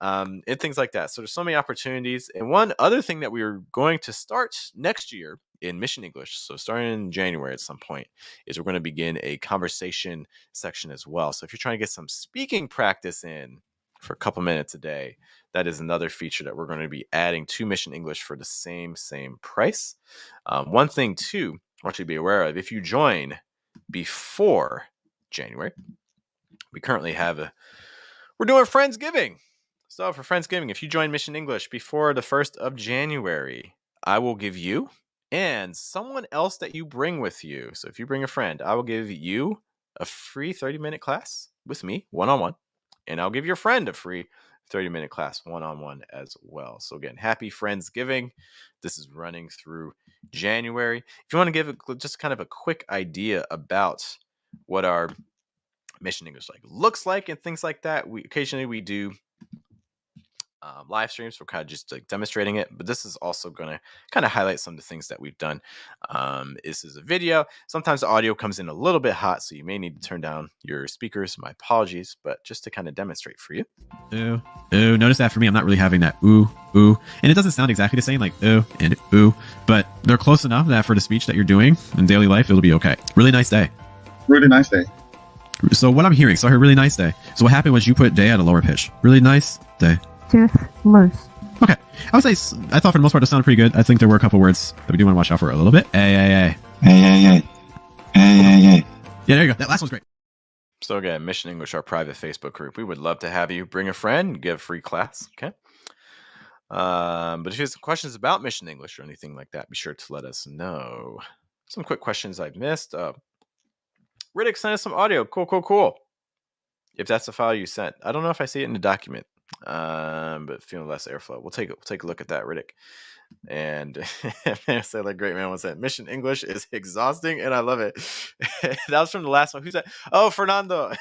And things like that. So there's so many opportunities. And one other thing that we are going to start next year in Mission English, so starting in January at some point, is we're going to begin a conversation section as well. So if you're trying to get some speaking practice in for a couple minutes a day, that is another feature that we're going to be adding to Mission English for the same price. One thing too, I want you to be aware of, if you join before January, we currently have we're doing Friendsgiving. So for Friendsgiving, if you join Mission English before the 1st of January, I will give you and someone else that you bring with you. So if you bring a friend, I will give you a free 30-minute class with me, one-on-one. And I'll give your friend a free 30-minute class, one-on-one as well. So again, happy Friendsgiving. This is running through January. If you want to give just kind of a quick idea about what our Mission English looks like and things like that, we occasionally do live streams. We're kind of just like demonstrating it, but this is also going to kind of highlight some of the things that we've done. This is a video. Sometimes the audio comes in a little bit hot, so you may need to turn down your speakers. My apologies, but just to kind of demonstrate for you. Ooh, ooh. Notice that for me, I'm not really having that ooh, ooh. And it doesn't sound exactly the same, like ooh and ooh, but they're close enough that for the speech that you're doing in daily life, it'll be okay. Really nice day. Really nice day. So what I'm hearing, so I heard really nice day. So what happened was you put day at a lower pitch. Really nice day. Just loose. Okay. I would say, I thought for the most part it sounded pretty good. I think there were a couple words that we do want to watch out for a little bit. Hey. Hey. Yeah, there you go. That last one's great. So again, Mission English, our private Facebook group. We would love to have you bring a friend, give a free class. Okay. But if you have some questions about Mission English or anything like that, be sure to let us know. Some quick questions I've missed. Riddick sent us some audio. Cool. If that's the file you sent. I don't know if I see it in the document. but feeling less airflow. We'll take a look at that, Riddick. And say like great man once said, Mission English is exhausting and I love it. That was from the last one. Who's that? Oh, Fernando.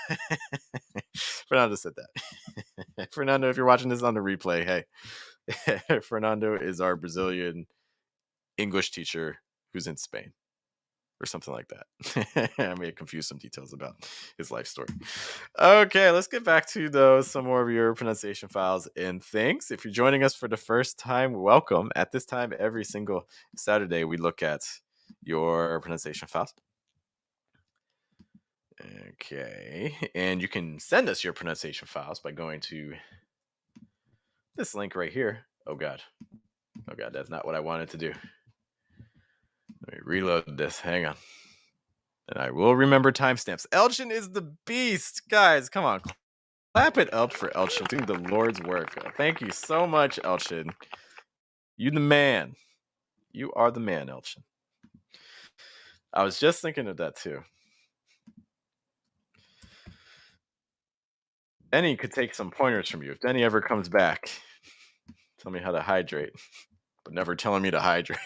Fernando said that. Fernando, if you're watching this on the replay, hey, Fernando is our Brazilian English teacher who's in Spain or something like that. I may have confused some details about his life story. Okay, let's get back to some more of your pronunciation files and things. If you're joining us for the first time, welcome. At this time, every single Saturday, we look at your pronunciation files. Okay, and you can send us your pronunciation files by going to this link right here. Oh God, that's not what I wanted to do. Let me reload this. Hang on. And I will remember timestamps. Elchin is the beast. Guys, come on. Clap it up for Elchin doing the Lord's work. Thank you so much, Elchin. You the man. You are the man, Elchin. I was just thinking of that too. Denny could take some pointers from you. If Denny ever comes back, tell me how to hydrate. But never telling me to hydrate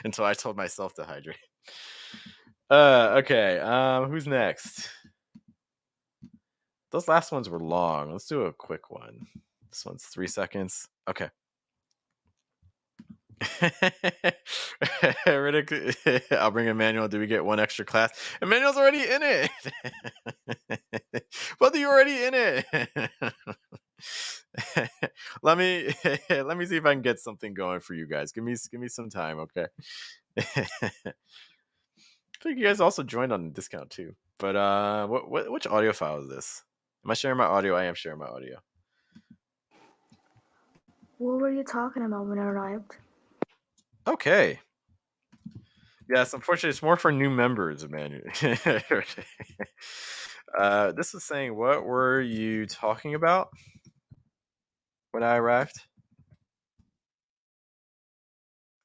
until I told myself to hydrate. Okay. Who's next? Those last ones were long. Let's do a quick one. This one's 3 seconds. Okay. Riddick, I'll bring Emmanuel. Do we get one extra class? Emmanuel's already in it. Both of you already in it. let me see if I can get something going for you guys. Give me some time, okay? I think you guys also joined on the discount too. But which audio file is this? Am I sharing my audio? I am sharing my audio. What were you talking about when I arrived? Okay. Yes, unfortunately, it's more for new members, Emmanuel. This is saying, what were you talking about when I arrived?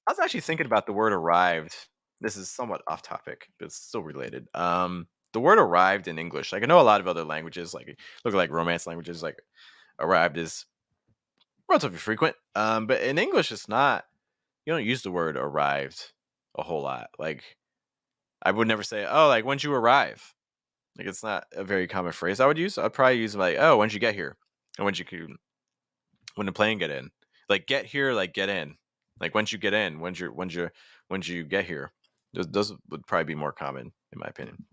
I was actually thinking about the word arrived. This is somewhat off topic, but it's still related. The word arrived in English, like I know a lot of other languages, like look like Romance languages, like arrived is relatively frequent. But in English, it's not. You don't use the word arrived a whole lot. Like I would never say, oh, like when'd you arrive? Like it's not a very common phrase I would use. I'd probably use like, oh, when'd you get here? And when the plane get in? Like get here, like get in. Like when'd you get in? When'd you get here? Those would probably be more common, in my opinion.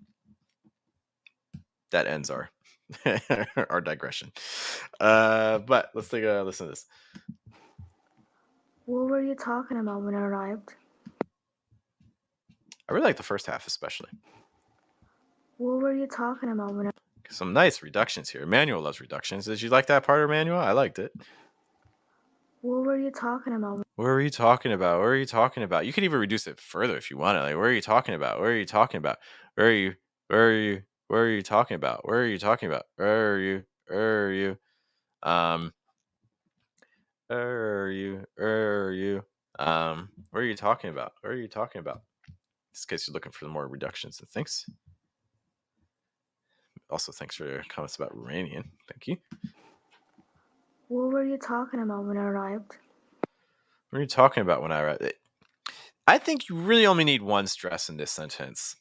That ends our our digression. But let's take a listen to this. What were you talking about when I arrived? I really like the first half, especially. What were you talking about when I... Some nice reductions here. Emmanuel loves reductions. Did you like that part, Emmanuel? I liked it. What were you talking about? What are you talking about? What are you talking about? You could even reduce it further if you want it. Like, what are you talking about? What are you talking about? Where are you? Where are you? Where are you talking about? Where are you talking about? Where are you? Where are you? Where are you? Where are you? What are you talking about? What are you talking about? In this case, you're looking for more reductions and things. Also, thanks for your comments about Romanian. Thank you. What were you talking about when I arrived? What are you talking about when I arrived? I think you really only need one stress in this sentence.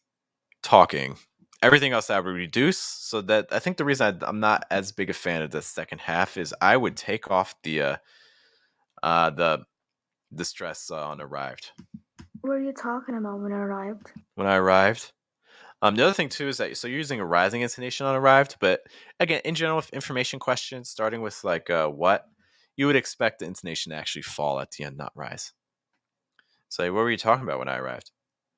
Talking. Everything else I would reduce. So that I think the reason I'm not as big a fan of the second half is I would take off the stress on arrived. What were you talking about when I arrived? When I arrived. The other thing too is that so you're using a rising intonation on arrived, but again, in general, with information questions, starting with like what, you would expect the intonation to actually fall at the end, not rise. So what were you talking about when I arrived?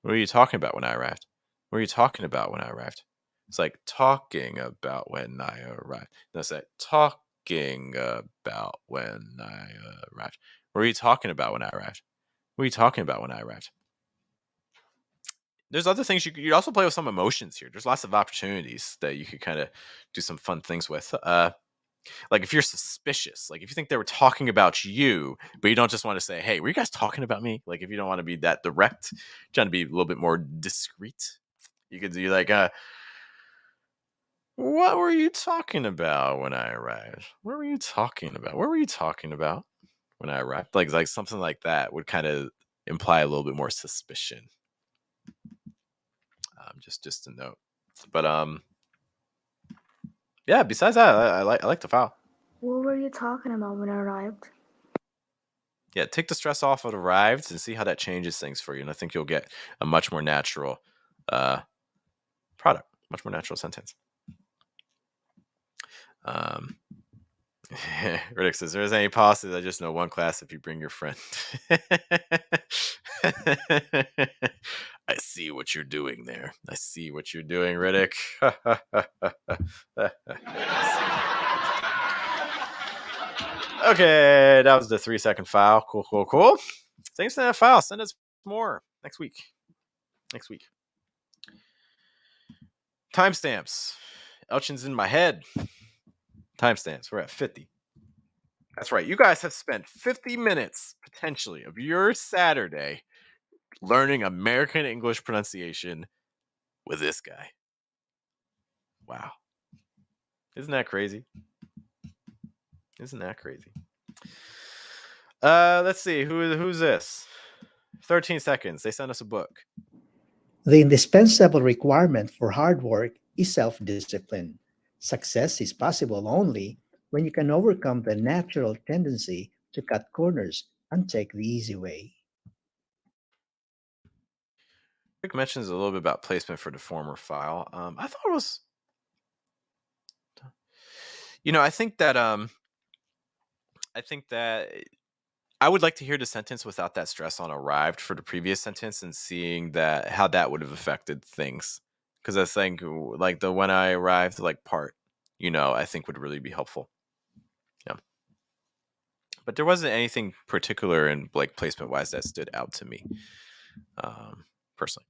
What were you talking about when I arrived? What were you talking about when I arrived? It's like talking about when I arrived. No, say talking about when I arrived. What were you talking about when I arrived? What were you talking about when I arrived? There's other things you also play with some emotions here. There's lots of opportunities that you could kind of do some fun things with. Like if you're suspicious, like if you think they were talking about you, but you don't just want to say, hey, were you guys talking about me? Like if you don't want to be that direct, trying to be a little bit more discreet, you could do like, what What were you talking about when I arrived? What were you talking about? What were you talking about when I arrived? Like something like that would kind of imply a little bit more suspicion. Just a note. But yeah. Besides that, I like the file. What were you talking about when I arrived? Yeah, take the stress off of arrived and see how that changes things for you, and I think you'll get a much more natural product, much more natural sentence. Riddick says, there isn't any policy. I just know one class if you bring your friend. I see what you're doing there. I see what you're doing, Riddick. Okay, that was the 3-second file. Cool. Thanks for that file. Send us more next week. Timestamps. Elchin's in my head. Timestamps. We're at 50. That's right. You guys have spent 50 minutes, potentially, of your Saturday learning American English pronunciation with this guy. Wow. Isn't that crazy? Let's see. Who's this? 13 seconds. They sent us a book. The indispensable requirement for hard work is self-discipline. Success is possible only when you can overcome the natural tendency to cut corners and take the easy way. Rick mentions a little bit about placement for the former file. I thought it was, I think that I would like to hear the sentence without that stress on arrived for the previous sentence and seeing how that would have affected things. Because I think like the when I arrived part, I think would really be helpful. Yeah. But there wasn't anything particular in placement wise that stood out to me, personally.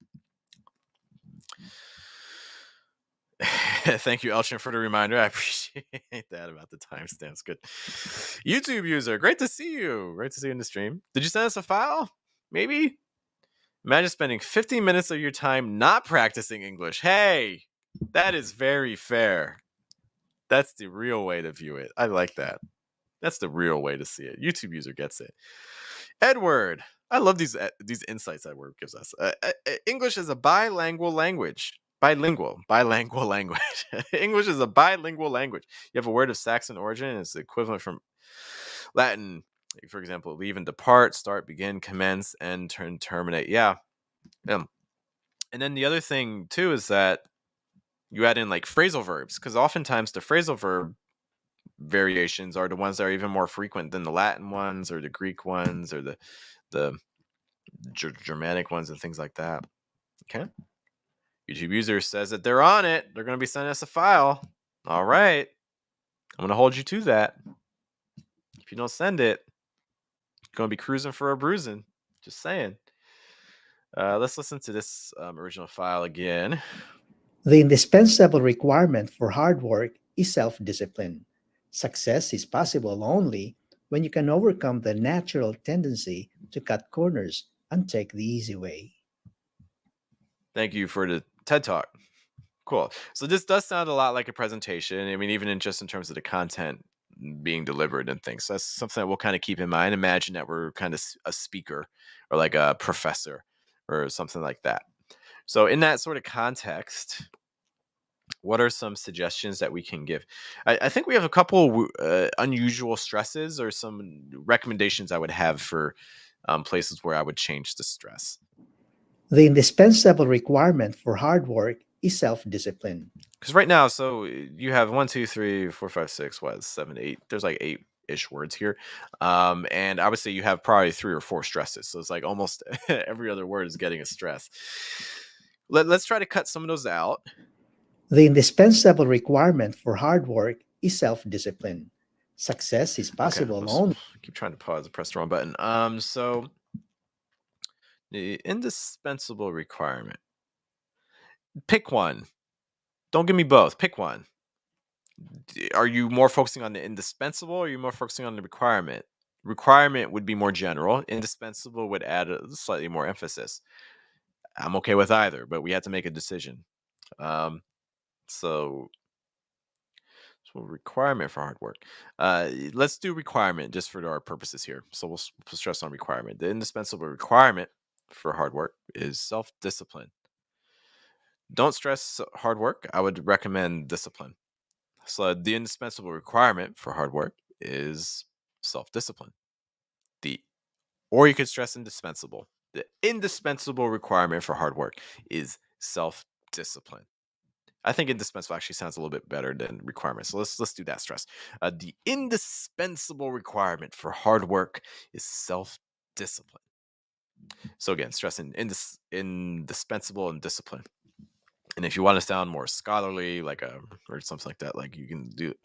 Thank you, Elchin, for the reminder. I appreciate that about the timestamps. Good. YouTube user, great to see you. Great to see you in the stream. Did you send us a file? Maybe? Imagine spending 15 minutes of your time not practicing English. Hey, that is very fair. That's the real way to view it. I like that. That's the real way to see it. YouTube user gets it. Edward, I love these insights Edward gives us. English is a bilingual language. Bilingual language. English is a bilingual language. You have a word of Saxon origin, and it's the equivalent from Latin. For example, leave and depart, start, begin, commence, end, turn, terminate. Yeah. And then the other thing too is that you add in phrasal verbs, because oftentimes the phrasal verb variations are the ones that are even more frequent than the Latin ones or the Greek ones or the Germanic ones and things like that. Okay. YouTube user says that they're on it. They're going to be sending us a file. All right. I'm going to hold you to that. If you don't send it, you're going to be cruising for a bruising. Just saying. Let's listen to this original file again. The indispensable requirement for hard work is self-discipline. Success is possible only when you can overcome the natural tendency to cut corners and take the easy way. Thank you for the TED Talk. Cool. So this does sound a lot like a presentation. I mean, even in terms of the content being delivered and things. So that's something that we'll kind of keep in mind. Imagine that we're kind of a speaker or like a professor or something like that. So in that sort of context, what are some suggestions that we can give? I think we have a couple unusual stresses or some recommendations I would have for places where I would change the stress. The indispensable requirement for hard work is self-discipline. Because right now, so you have 1, 2, 3, 4, 5, 6, 7, 8. There's 8-ish words here. And I would say you have probably 3 or 4 stresses. So it's almost every other word is getting a stress. Let's try to cut some of those out. The indispensable requirement for hard work is self-discipline. Success is possible only. Keep trying to pause and press the wrong button. So the indispensable requirement. Pick one. Don't give me both. Pick one. Are you more focusing on the indispensable or are you more focusing on the requirement? Requirement would be more general. Indispensable would add a slightly more emphasis. I'm okay with either, but we had to make a decision. So requirement for hard work. Let's do requirement just for our purposes here. So we'll stress on requirement. The indispensable requirement for hard work is self-discipline. Don't stress hard work. I would recommend discipline. So the indispensable requirement for hard work is self-discipline. Or you could stress indispensable. The indispensable requirement for hard work is self-discipline. I think indispensable actually sounds a little bit better than requirement. So let's do that stress. The indispensable requirement for hard work is self-discipline. So again, stress indispensable and discipline. And if you want to sound more scholarly, like or something like that, like you can do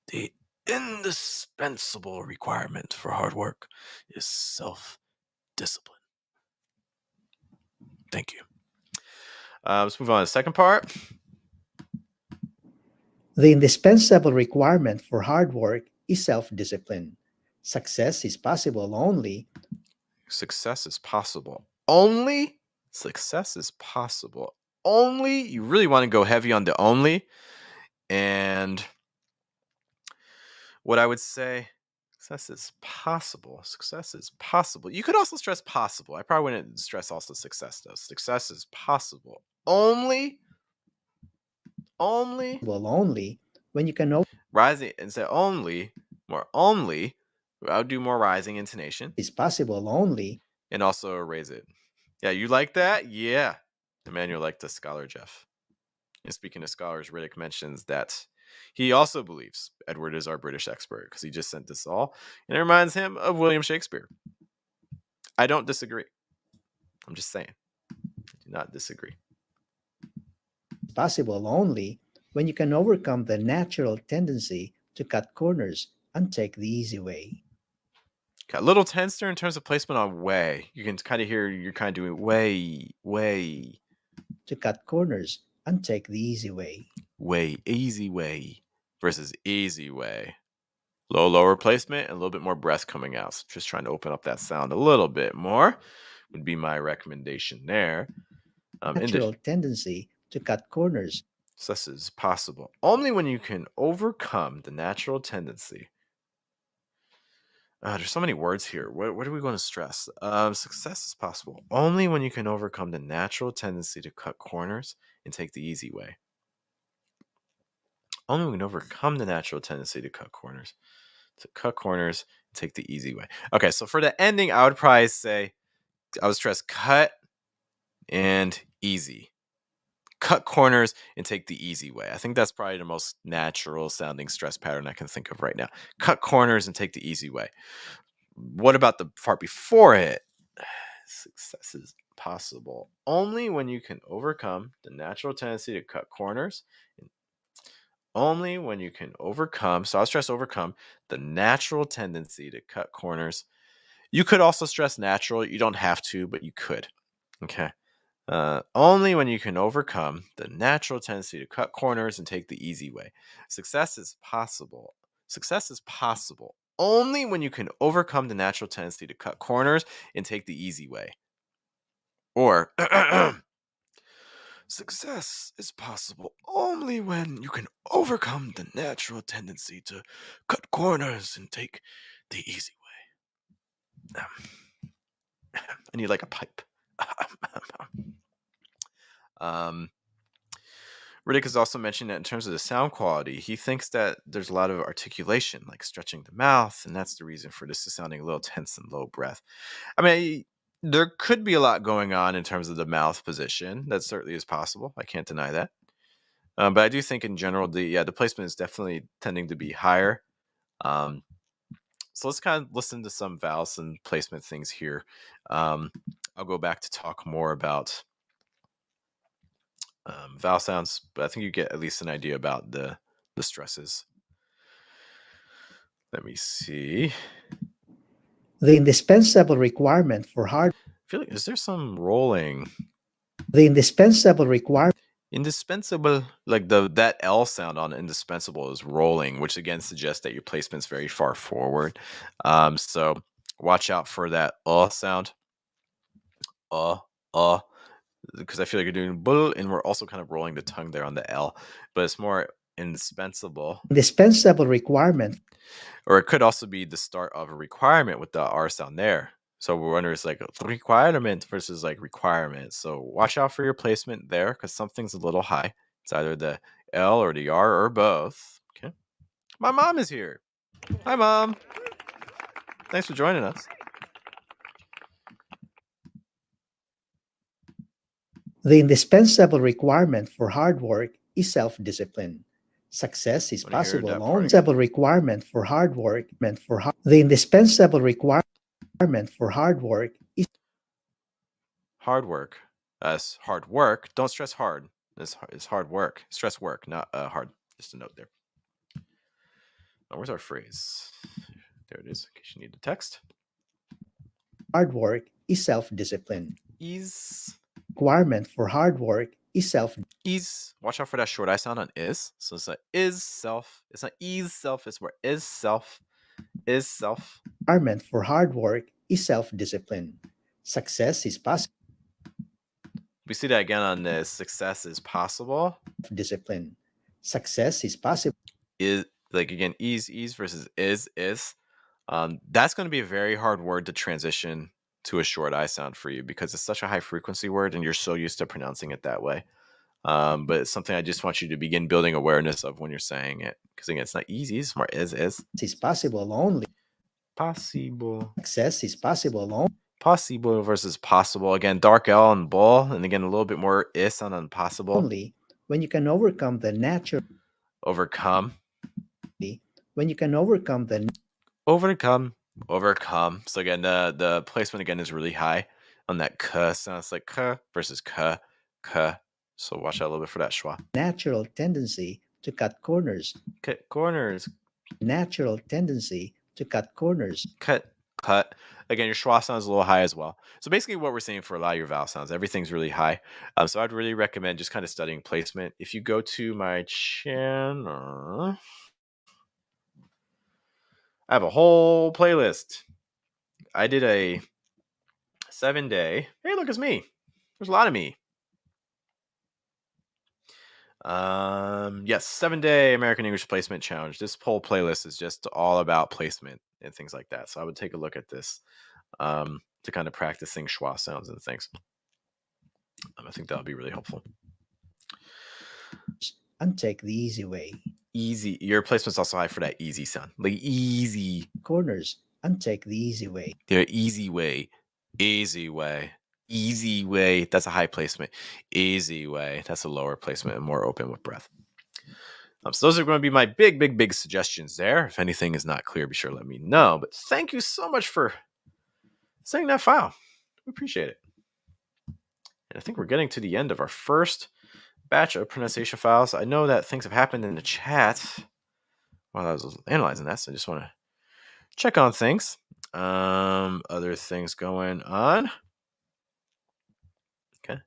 the indispensable requirement for hard work is self-discipline. Thank you. Let's move on to the second part. The indispensable requirement for hard work is self-discipline. Success is possible only. Success is possible only. Success is possible only. You really want to go heavy on the only. And what I would say, success is possible. Success is possible. You could also stress possible. I probably wouldn't stress also success though. Success is possible only. Well, only when you can rising and say only more only. I would do more rising intonation. is possible only. And also raise it. Yeah, you like that? Yeah. Emmanuel liked the scholar Jeff. And speaking of scholars, Riddick mentions that he also believes Edward is our British expert because he just sent this all. And it reminds him of William Shakespeare. I don't disagree. I'm just saying. I do not disagree. Possible only when you can overcome the natural tendency to cut corners and take the easy way. Got a little tense there in terms of placement on way. You can kind of hear you're kind of doing way. To cut corners and take the easy way. Way, easy way versus easy way. Lower placement and a little bit more breath coming out. So just trying to open up that sound a little bit more would be my recommendation there. Natural tendency to cut corners. Success is possible only when you can overcome the natural tendency. There's so many words here. What are we going to stress? Success is possible only when you can overcome the natural tendency to cut corners and take the easy way. Only when we can overcome the natural tendency to cut corners. And take the easy way. Okay, so for the ending, I would probably say, I would stress cut and easy. Cut corners and take the easy way. I think that's probably the most natural sounding stress pattern I can think of right now. Cut corners and take the easy way. What about the part before it? Success is possible only when you can overcome the natural tendency to cut corners. Only when you can overcome, so I'll stress overcome, the natural tendency to cut corners. You could also stress natural. You don't have to, but you could. Okay. Only when you can overcome the natural tendency to cut corners and take the easy way. Success is possible. Success is possible only when you can overcome the natural tendency to cut corners and take the easy way. Or success is possible only when you can overcome the natural tendency to cut corners and take the easy way. I need like a pipe. Riddick has also mentioned that in terms of the sound quality, he thinks that there's a lot of articulation, like stretching the mouth, and that's the reason for this is sounding a little tense and low breath. I mean, there could be a lot going on in terms of the mouth position. That certainly is possible. I can't deny that. But I do think in general, the placement is definitely tending to be higher. So let's kind of listen to some vowels and placement things here. I'll go back to talk more about vowel sounds, but I think you get at least an idea about the stresses. Let me see. The indispensable requirement for hard. I feel like, is there some rolling? The indispensable requirement. Indispensable, like that L sound on indispensable is rolling, which again suggests that your placement's very far forward. So watch out for that sound. Because I feel like you're doing bull, and we're also kind of rolling the tongue there on the L, but it's more indispensable. Indispensable requirement. Or it could also be the start of a requirement with the R sound there. So we're wondering, it's like a requirement versus like requirement. So watch out for your placement there, because something's a little high. It's either the L or the R or both. Okay. My mom is here. Hi, Mom. Thanks for joining us. The indispensable requirement for hard work is self-discipline. Success is Wanna hear possible that part only. again? Indispensable requirement for hard work the indispensable requirement for hard work is Hard work. That's hard work. Don't stress hard. It's hard work. Stress work, not hard. Just a note there. Now, where's our phrase? There it is, in case you need the text. hard work is self-discipline. Ease. Requirement for hard work is Ease. Watch out for that short I sound on is. So it's like is self. It's not ease self. It's where is self. Is self. requirement for hard work is self-discipline. Success is possible. We see that again on this. Success is possible. Discipline. Success is possible. Is like again ease versus is. That's going to be a very hard word to transition to a short I sound for you, because it's such a high frequency word and you're so used to pronouncing it that way. But it's something I just want you to begin building awareness of when you're saying it, because again, it's not easy. It's more is. Is possible only. Possible. Success is possible only. Possible versus possible. Again, dark L and bull, and again a little bit more is on impossible. Only when you can overcome the natural. Overcome. When you can overcome the. Overcome. So again, the placement again is really high on that k sound. It's like k versus k. So watch out a little bit for that schwa. Natural tendency to cut corners. Cut corners. Natural tendency to cut corners. Cut. Again, your schwa sound is a little high as well. So basically what we're saying for a lot of your vowel sounds, everything's really high. So I'd really recommend just kind of studying placement. If you go to my channel, I have a whole playlist. I did a 7-day. Hey, look, it's me. There's a lot of me. Yes, 7-day American English Placement Challenge. This whole playlist is just all about placement and things like that. So I would take a look at this to kind of practicing schwa sounds and things. I think that would be really helpful. And take the easy way. Easy. Your placement's also high for that easy sound. Like easy. Corners and take the easy way. The easy way. Easy way. Easy way. That's a high placement. Easy way. That's a lower placement and more open with breath. So those are going to be my big suggestions there. If anything is not clear, be sure to let me know. But thank you so much for sending that file. We appreciate it. And I think we're getting to the end of our first batch of pronunciation files. I know that things have happened in the chat while I was analyzing that, so I just want to check on things. Other things going on. Okay.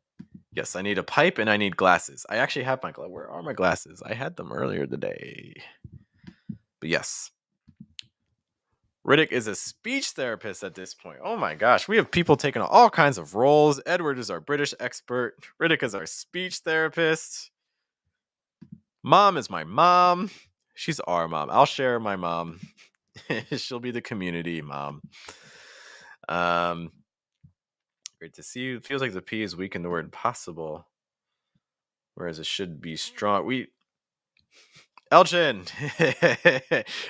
Yes, I need a pipe and I need glasses. I actually have my glasses. Where are my glasses? I had them earlier today. But yes. Riddick is a speech therapist at this point. Oh my gosh. We have people taking on all kinds of roles. Edward is our British expert. Riddick is our speech therapist. Mom is my mom. She's our mom. I'll share my mom. She'll be the community mom. Great to see you. It feels like the P is weak in the word possible, whereas it should be strong. Elchin.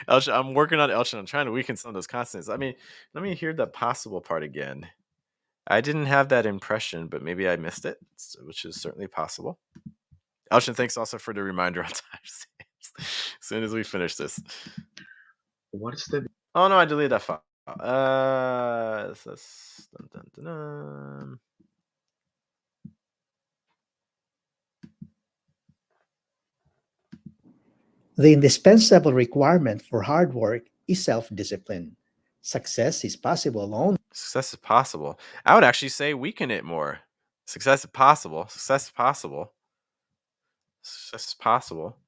Elchin, I'm working on Elchin. I'm trying to weaken some of those consonants. I mean, let me hear the possible part again. I didn't have that impression, but maybe I missed it, which is certainly possible. Elchin, thanks also for the reminder on timestamps. As soon as we finish this. What is the? Oh no, I deleted that file. The indispensable requirement for hard work is self-discipline. Success is possible only. Success is possible. I would actually say weaken it more. Success is possible. Success is possible. Success is possible.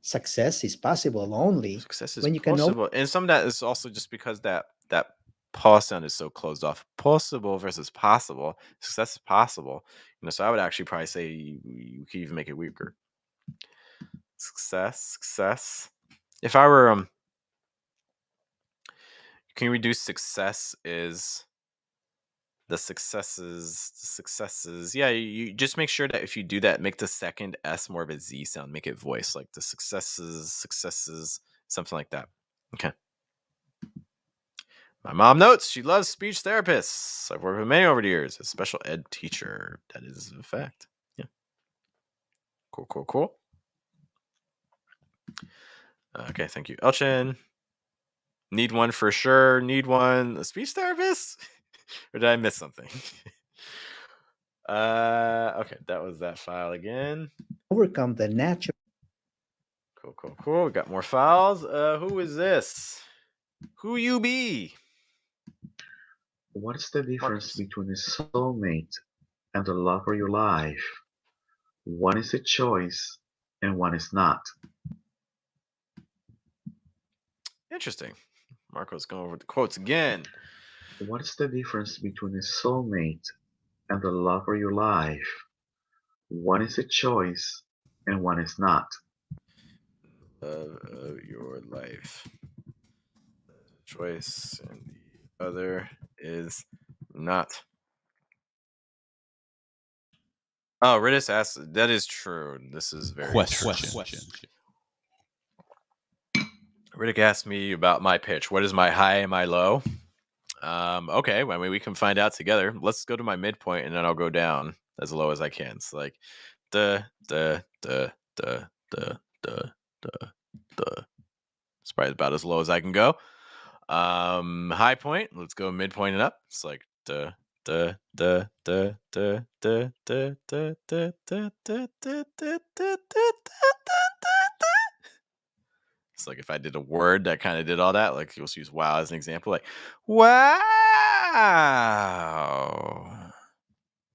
Success is possible only Success is when you can possible. And some of that is also just because that pause sound is so closed off. Possible versus possible. Success is possible. So I would actually probably say you can even make it weaker. Success. If I were can we do success is the successes. Yeah, you just make sure that if you do that, make the second S more of a Z sound, make it voice, like the successes, something like that. Okay. My mom notes she loves speech therapists. I've worked with many over the years. A special ed teacher. That is a fact. Yeah. Cool. Okay, thank you, Elchin. Need one for sure. Need one. A speech therapist? Or did I miss something? Okay, that was that file again. Overcome the natural. Cool. We got more files. Who is this? Who you be? What is the difference Marcus. between a soulmate and the love of your life? One is a choice and one is not. Interesting. Marco's going over the quotes again. What is the difference between a soulmate and the love of your life? One is a choice and one is not. Love of your life. Choice and the other is not. Oh, Ridis asked. That is true. This is very Question. Riddick asked me about my pitch. What is my high and my low? Okay, well, I mean, we can find out together. Let's go to my midpoint, and then I'll go down as low as I can. So like, the. It's probably about as low as I can go. High point. Let's go midpoint and up. It's like It's like if I did a word that kind of did all that, like let's use wow as an example, like wow.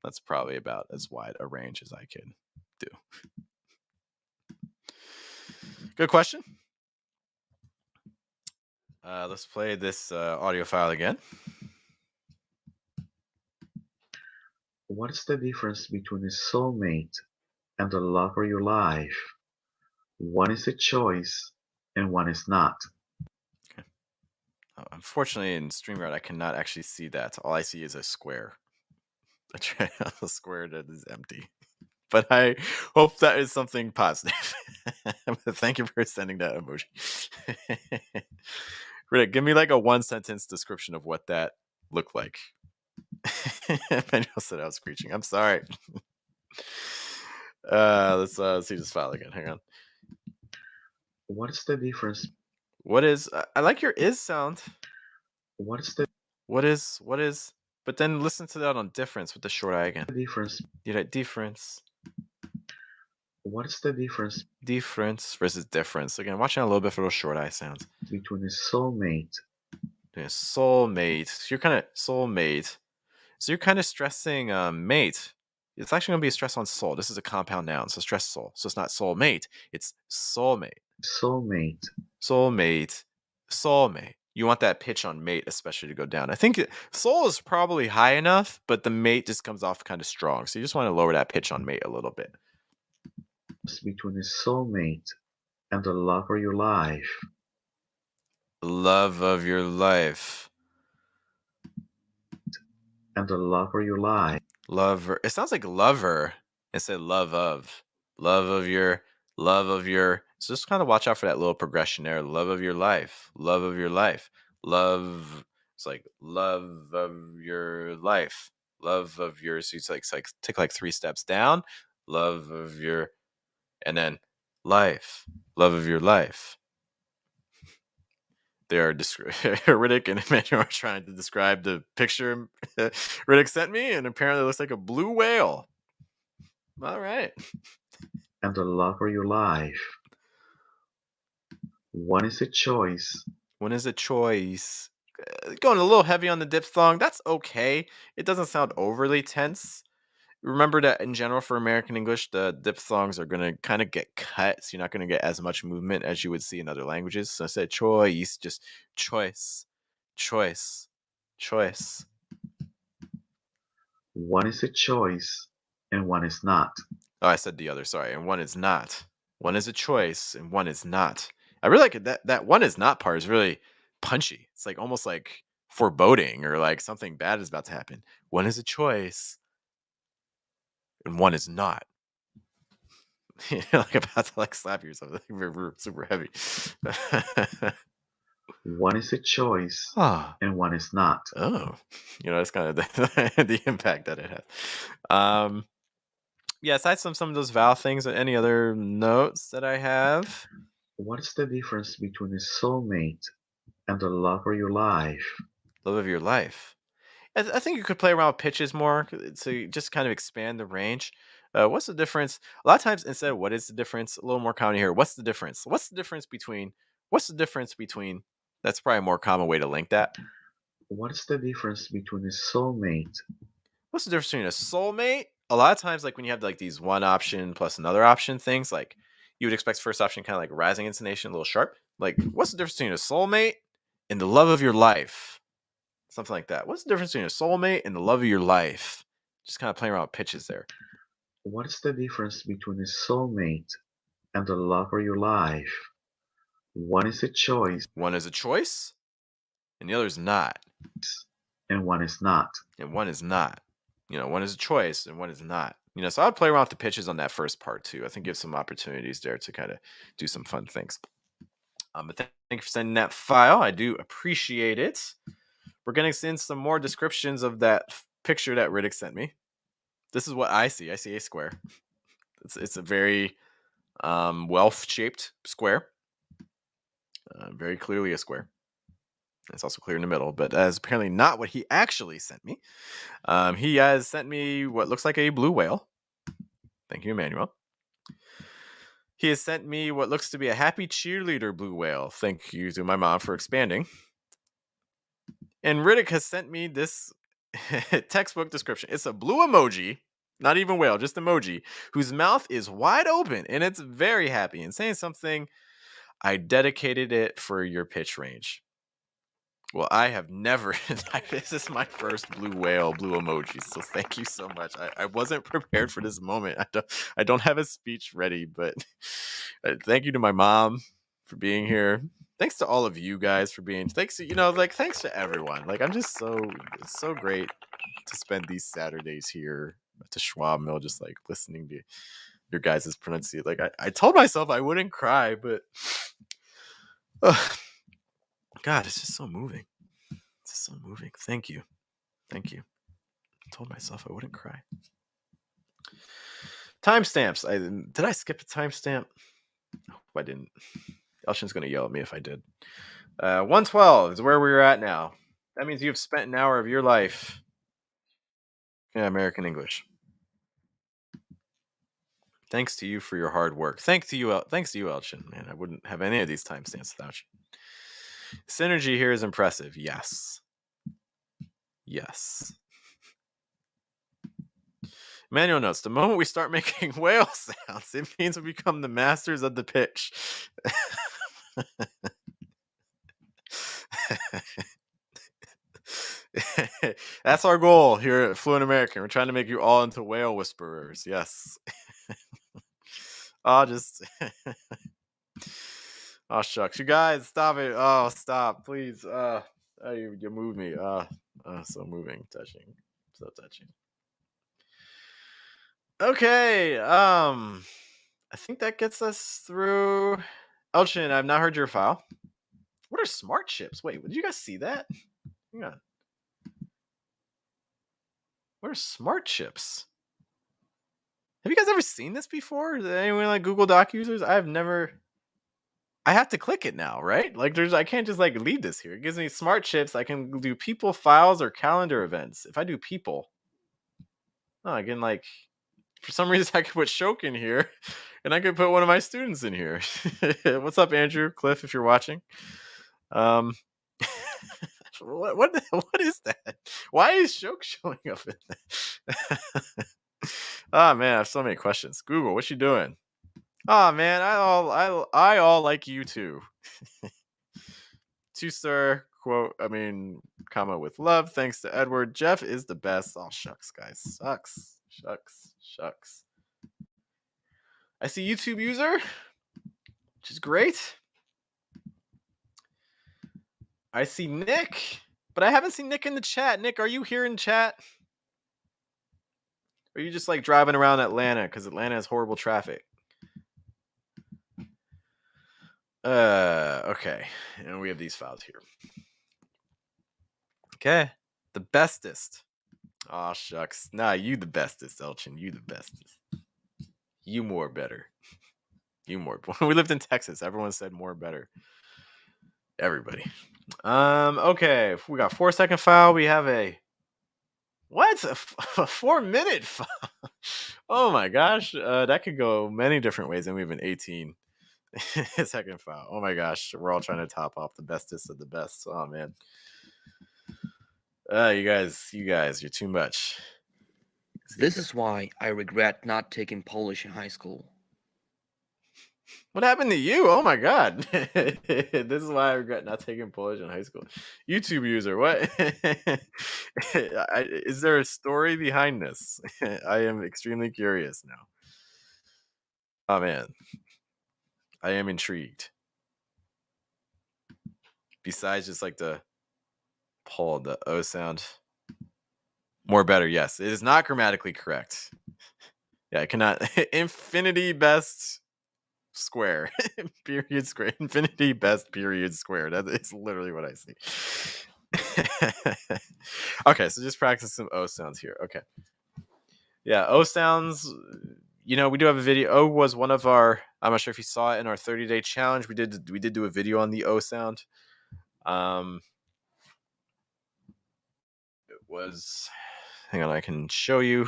That's probably about as wide a range as I could do. Good question. Let's play this audio file again. What is the difference between a soulmate and the love of your life? One is a choice and one is not. Okay. Unfortunately, in StreamYard, I cannot actually see that. All I see is a square. A square that is empty. But I hope that is something positive. Thank you for sending that emoji. Riddick, give me like a 1-sentence description of what that looked like. Manuel said I was screeching. I'm sorry. Let's see this file again. Hang on. What is the difference? What is? I like your is sound. What is the What is? But then listen to that on difference with the short I again. difference? Difference. What is the difference Difference versus difference. Again, watching a little bit for those short I sounds. between a soulmate? Yeah, soulmate. So you're kind of soulmate. So you're kind of stressing mate. It's actually going to be a stress on soul. This is a compound noun, so stress soul. So it's not soulmate. It's soulmate. Soulmate. Soulmate. You want that pitch on mate especially to go down. I think soul is probably high enough, but the mate just comes off kind of strong. So you just want to lower that pitch on mate a little bit. Between a soulmate and the love of your life. Love of your life. And the love of your life. Lover. It sounds like lover instead of love of. Love of your. So just kind of watch out for that little progression there. Love of your life. Love of your life. Love. It's like love of your life. Love of your. So it's like take like 3 steps down. Love of your. And then life. Love of your life. They are Riddick and Emmanuel are trying to describe the picture Riddick sent me, and apparently it looks like a blue whale. All right. And the love of your life. One is a choice. One is a choice. Going a little heavy on the diphthong. That's okay. It doesn't sound overly tense. Remember that in general for American English, the diphthongs are going to kind of get cut, so you're not going to get as much movement as you would see in other languages. So instead of choice, just choice. One is a choice and one is not. Oh, I said the other, sorry. And one is not. One is a choice and one is not. I really like it. That one is not part is really punchy. It's like almost like foreboding or like something bad is about to happen. One is a choice and one is not. Like about to like slap you or something. Super heavy. One is a choice Ah. and one is not. Oh, that's kind of the impact that it has. Yeah, aside from some of those vowel things, any other notes that I have? What is the difference between a soulmate and the love of your life? Love of your life. I think you could play around with pitches more to just kind of expand the range. What's the difference? A lot of times instead of what is the difference, a little more common here. What's the difference? What's the difference between? What's the difference between? That's probably a more common way to link that. What is the difference between a soulmate? What's the difference between a soulmate? A lot of times, like when you have like these one option plus another option things, like you would expect first option kind of like rising intonation, a little sharp. Like, what's the difference between a soulmate and the love of your life? Something like that. What's the difference between a soulmate and the love of your life? Just kind of playing around with pitches there. What is the difference between a soulmate and the love of your life? One is a choice One is a choice, and the other is not. and one is not. And one is not. One is a choice and one is not. So I'd play around with the pitches on that first part too. I think give some opportunities there to kind of do some fun things. But thank you for sending that file. I do appreciate it. We're going to send some more descriptions of that picture that Riddick sent me. This is what I see. I see a square. It's a very well-shaped square. Very clearly a square. It's also clear in the middle, but that is apparently not what he actually sent me. He has sent me what looks like a blue whale. Thank you, Emmanuel. He has sent me what looks to be a happy cheerleader blue whale. Thank you to my mom for expanding. And Riddick has sent me this textbook description. It's a blue emoji, not even whale, just emoji, whose mouth is wide open and it's very happy and saying something. I dedicated it for your pitch range. Well, I have never. This is my first blue emoji. So thank you so much. I wasn't prepared for this moment. I don't have a speech ready, but thank you to my mom for being here. Thanks to all of you guys for being. Thanks to thanks to everyone. I'm just so great to spend these Saturdays here at the Schwa Mill, just listening to your guys' pronunciation. I told myself I wouldn't cry, but. God, it's just so moving. It's just so moving. Thank you. I told myself I wouldn't cry. Timestamps. Did I skip a timestamp? No, I didn't. Elshin's going to yell at me if I did. 112 is where we're at now. That means you've spent an hour of your life in American English. Thanks to you for your hard work. Thanks to you, Elshin. Man, I wouldn't have any of these timestamps without you. Synergy here is impressive. Yes. Manual notes. The moment we start making whale sounds, it means we become the masters of the pitch. That's our goal here at Fluent American. We're trying to make you all into whale whisperers. Yes. Oh, shucks. You guys, stop it. Oh, stop, please. You moved me. So moving, touching. So touching. Okay. I think that gets us through. Elshin, I've not heard your file. What are smart chips? Wait, did you guys see that? Yeah. What are smart chips? Have you guys ever seen this before? Is anyone Google Doc users? I've never. I have to click it now, right? I can't just leave this here. It gives me smart chips. I can do people, files, or calendar events. If I do people, I can for some reason I could put Shok in here, and I could put one of my students in here. What's up, Andrew, Cliff? If you're watching, what is that? Why is Shok showing up in that? Oh man, I have so many questions. Google, what you doing? Oh man, I all like you too. Two-star quote. Comma with love. Thanks to Edward. Jeff is the best. Oh shucks, guys. Shucks. I see YouTube user. which is great. I see Nick, but I haven't seen Nick in the chat. Nick, are you here in chat? Or are you just like driving around Atlanta because Atlanta has horrible traffic? Okay. And we have these files here. Okay. The bestest. Aw, shucks. Nah, you the bestest, Elchin. You the bestest. You more better. You more. When we lived in Texas, everyone said more better. Everybody. Okay. We got 4-second file. We have a what? A 4-minute file. Oh my gosh. That could go many different ways. And we have an 18-second file. Oh my gosh. We're all trying to top off the bestest of the best. Oh man. You guys, you're too much. This is why I regret not taking Polish in high school. What happened to you? Oh my god. This is why I regret not taking Polish in high school. YouTube user, what? Is there a story behind this? I am extremely curious now. Oh man. I am intrigued. Besides just like the O sound. More better, yes. It is not grammatically correct. Yeah, I cannot. Infinity best square. Period square. Infinity best period square. That is literally what I see. Okay, so just practice some O sounds here. Okay. Yeah, O sounds. We do have a video. O was one of our. I'm not sure if you saw it in our 30-day challenge. We did do a video on the O sound. It was. Hang on, I can show you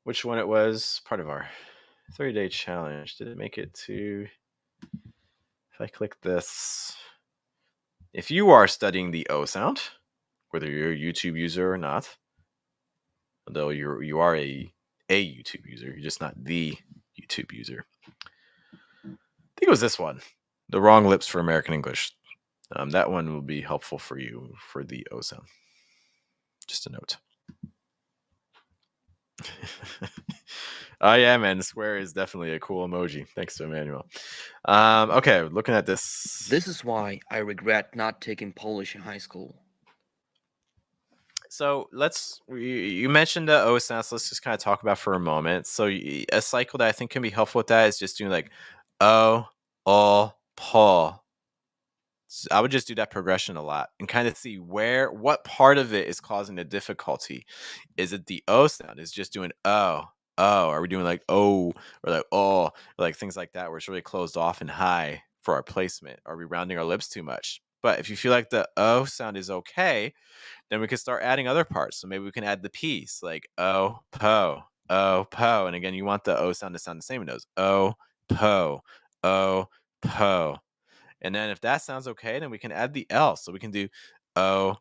which one it was. Part of our 30-day challenge. Did it make it to? If I click this, if you are studying the O sound, whether you're a YouTube user or not, although you are a YouTube user, you're just not the YouTube user. I think it was this one, the wrong lips for American English. That one will be helpful for you for the O sound. Just a note. Oh yeah, man, the square is definitely a cool emoji. Thanks to Emmanuel. Okay, looking at this. This is why I regret not taking Polish in high school. So you mentioned the O sounds. Let's just kind of talk about for a moment. So a cycle that I think can be helpful with that is just doing like O, Paul. So I would just do that progression a lot and kind of see what part of it is causing the difficulty. Is it the O sound? Is just doing O? Are we doing like O or like oh, or like things like that where it's really closed off and high for our placement? Are we rounding our lips too much? But if you feel like the O sound is okay, then we can start adding other parts. So maybe we can add the P's like O, po. And again, you want the O sound to sound the same in those. O, po. And then if that sounds okay, then we can add the L. So we can do O,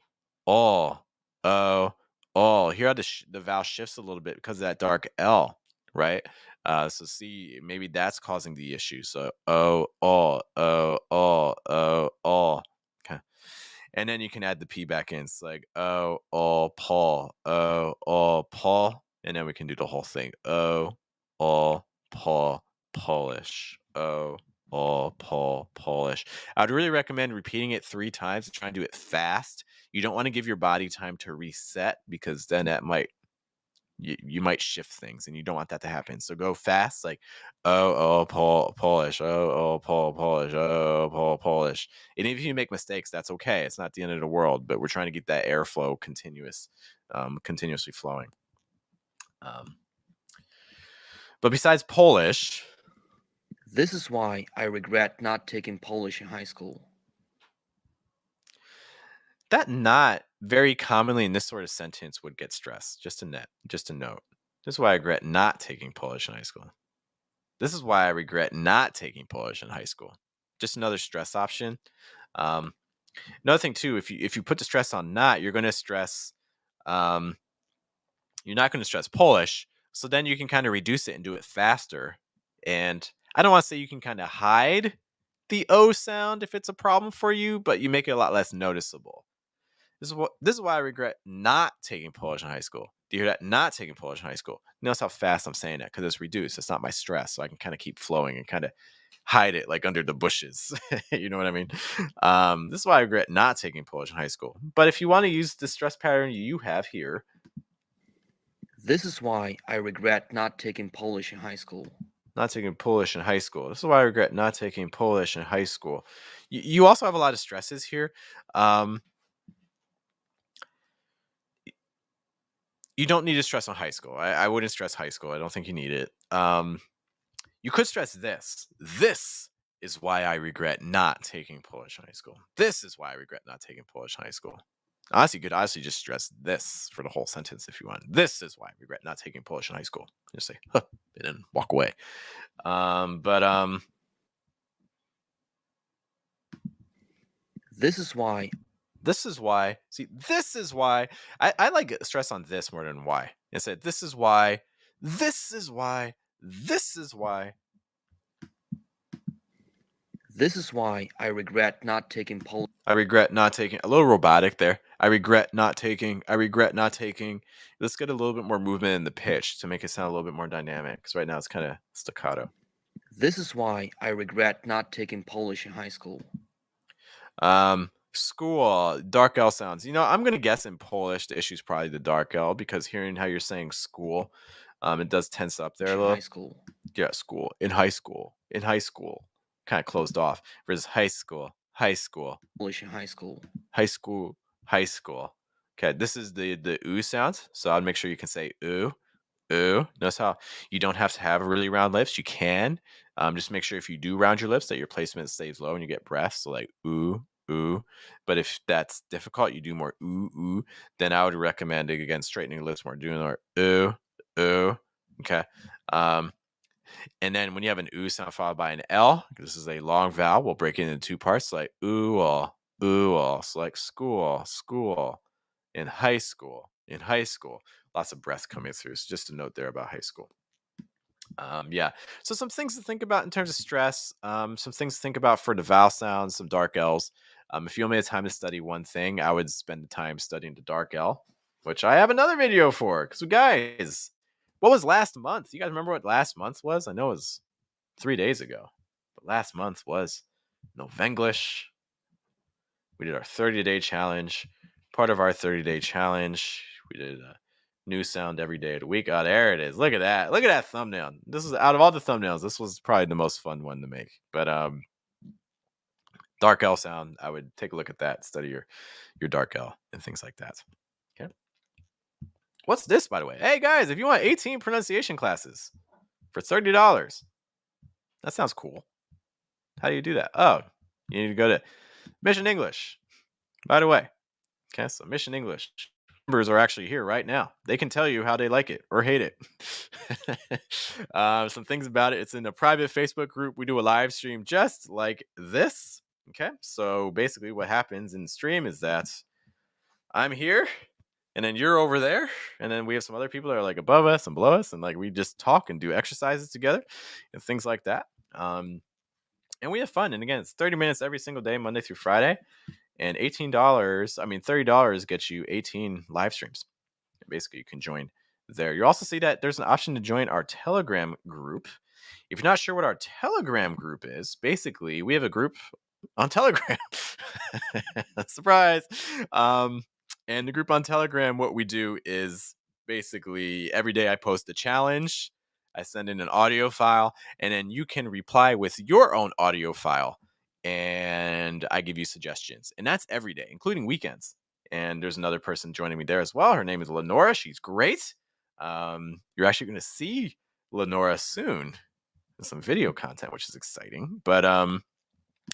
all. Here how the vowel shifts a little bit because of that dark L, right? So see, maybe that's causing the issue. So O, all. Okay. And then you can add the P back in. It's like O, all, Paul. O, all, Paul. And then we can do the whole thing. O, all, Paul, Polish. O, all, Paul, Polish. I would really recommend repeating it 3 times and try and do it fast. You don't want to give your body time to reset because then that might you might shift things and you don't want that to happen. So go fast, like oh Paul Polish, oh Paul Polish, oh Paul Polish. And if you make mistakes, that's okay. It's not the end of the world, but we're trying to get that airflow continuously flowing. But besides Polish, this is why I regret not taking Polish in high school. That not very commonly in this sort of sentence would get stressed. Just a note. This is why I regret not taking Polish in high school. This is why I regret not taking Polish in high school. Just another stress option. Another thing too, if you put the stress on not, you're going to stress. You're not going to stress Polish. So then you can kind of reduce it and do it faster. And I don't want to say you can kind of hide the O sound if it's a problem for you, but you make it a lot less noticeable. This is why I regret not taking Polish in high school. Do you hear that? Not taking Polish in high school. Notice how fast I'm saying that because it's reduced. It's not my stress, so I can kind of keep flowing and kind of hide it like under the bushes. You know what I mean? This is why I regret not taking Polish in high school. But if you want to use the stress pattern you have here, This is why I regret not taking Polish in high school. not taking Polish in high school. This is why I regret not taking Polish in high school. You also have a lot of stresses here. You don't need to stress on high school. I wouldn't stress high school. I don't think you need it. You could stress this. This is why I regret not taking Polish in high school. This is why I regret not taking Polish in high school. Honestly, you could honestly just stress this for the whole sentence if you want. This is why I regret not taking Polish in high school. Just say, huh, and then walk away. This is why. This is why. See, this is why. I like stress on this more than why. And say, this is why. This is why. This is why. This is why I regret not taking Polish. I regret not taking. A little robotic there. I regret not taking. I regret not taking. Let's get a little bit more movement in the pitch to make it sound a little bit more dynamic. Because right now it's kind of staccato. This is why I regret not taking Polish in high school. School, dark L sounds. You know, I'm gonna guess in Polish the issue is probably the dark L because hearing how you're saying school, it does tense up there a little. High school. Yeah, school. In high school. In high school. Kind of closed off. Versus high school. High school. Polish in high school. High school. High school. Okay, this is the oo sound. So I'd make sure you can say oo. Ooh. Notice how you don't have to have really round lips. You can. Just make sure if you do round your lips that your placement stays low and you get breaths. So like ooh, ooh. But if that's difficult, you do more ooh, ooh. Then I would recommend, again, straightening your lips more, doing more ooh, ooh. Okay. And then when you have an oo sound followed by an L, this is a long vowel, we'll break it into two parts, like ooh, ooh. So like school, school. In high school, in high school. Lots of breath coming through. So just a note there about high school. Yeah. So some things to think about in terms of stress. Some things to think about for the vowel sounds, some dark L's. If you only had time to study one thing, I would spend the time studying the dark L, which I have another video for. Because guys, what was last month? You guys remember what last month was? I know it was 3 days ago, but last month was Novenglish. We did our 30-day challenge. Part of our 30-day challenge, we did a new sound every day of the week. Oh, there it is. Look at that. Look at that thumbnail. This is, out of all the thumbnails, this was probably the most fun one to make. But dark L sound, I would take a look at that, study your dark L and things like that. Okay. What's this, by the way? Hey guys, if you want 18 pronunciation classes for $30, that sounds cool. How do you do that? Oh, you need to go to Mission English. By the way, okay, so Mission English members are actually here right now. They can tell you how they like it or hate it. Some things about it. It's in a private Facebook group. We do a live stream just like this. Okay, so basically what happens in the stream is that I'm here and then you're over there, and then we have some other people that are like above us and below us, and like we just talk and do exercises together and things like that. And we have fun. And again, it's 30 minutes every single day, Monday through Friday. And $30 gets you 18 live streams. Basically, you can join there. You also see that there's an option to join our Telegram group. If you're not sure what our Telegram group is, basically, we have a group on Telegram. Surprise. And the group on Telegram, what we do is basically every day I post a challenge. I send in an audio file, and then you can reply with your own audio file. And I give you suggestions. And that's every day, including weekends. And there's another person joining me there as well. Her name is Lenora. She's great. You're actually going to see Lenora soon in some video content, which is exciting. But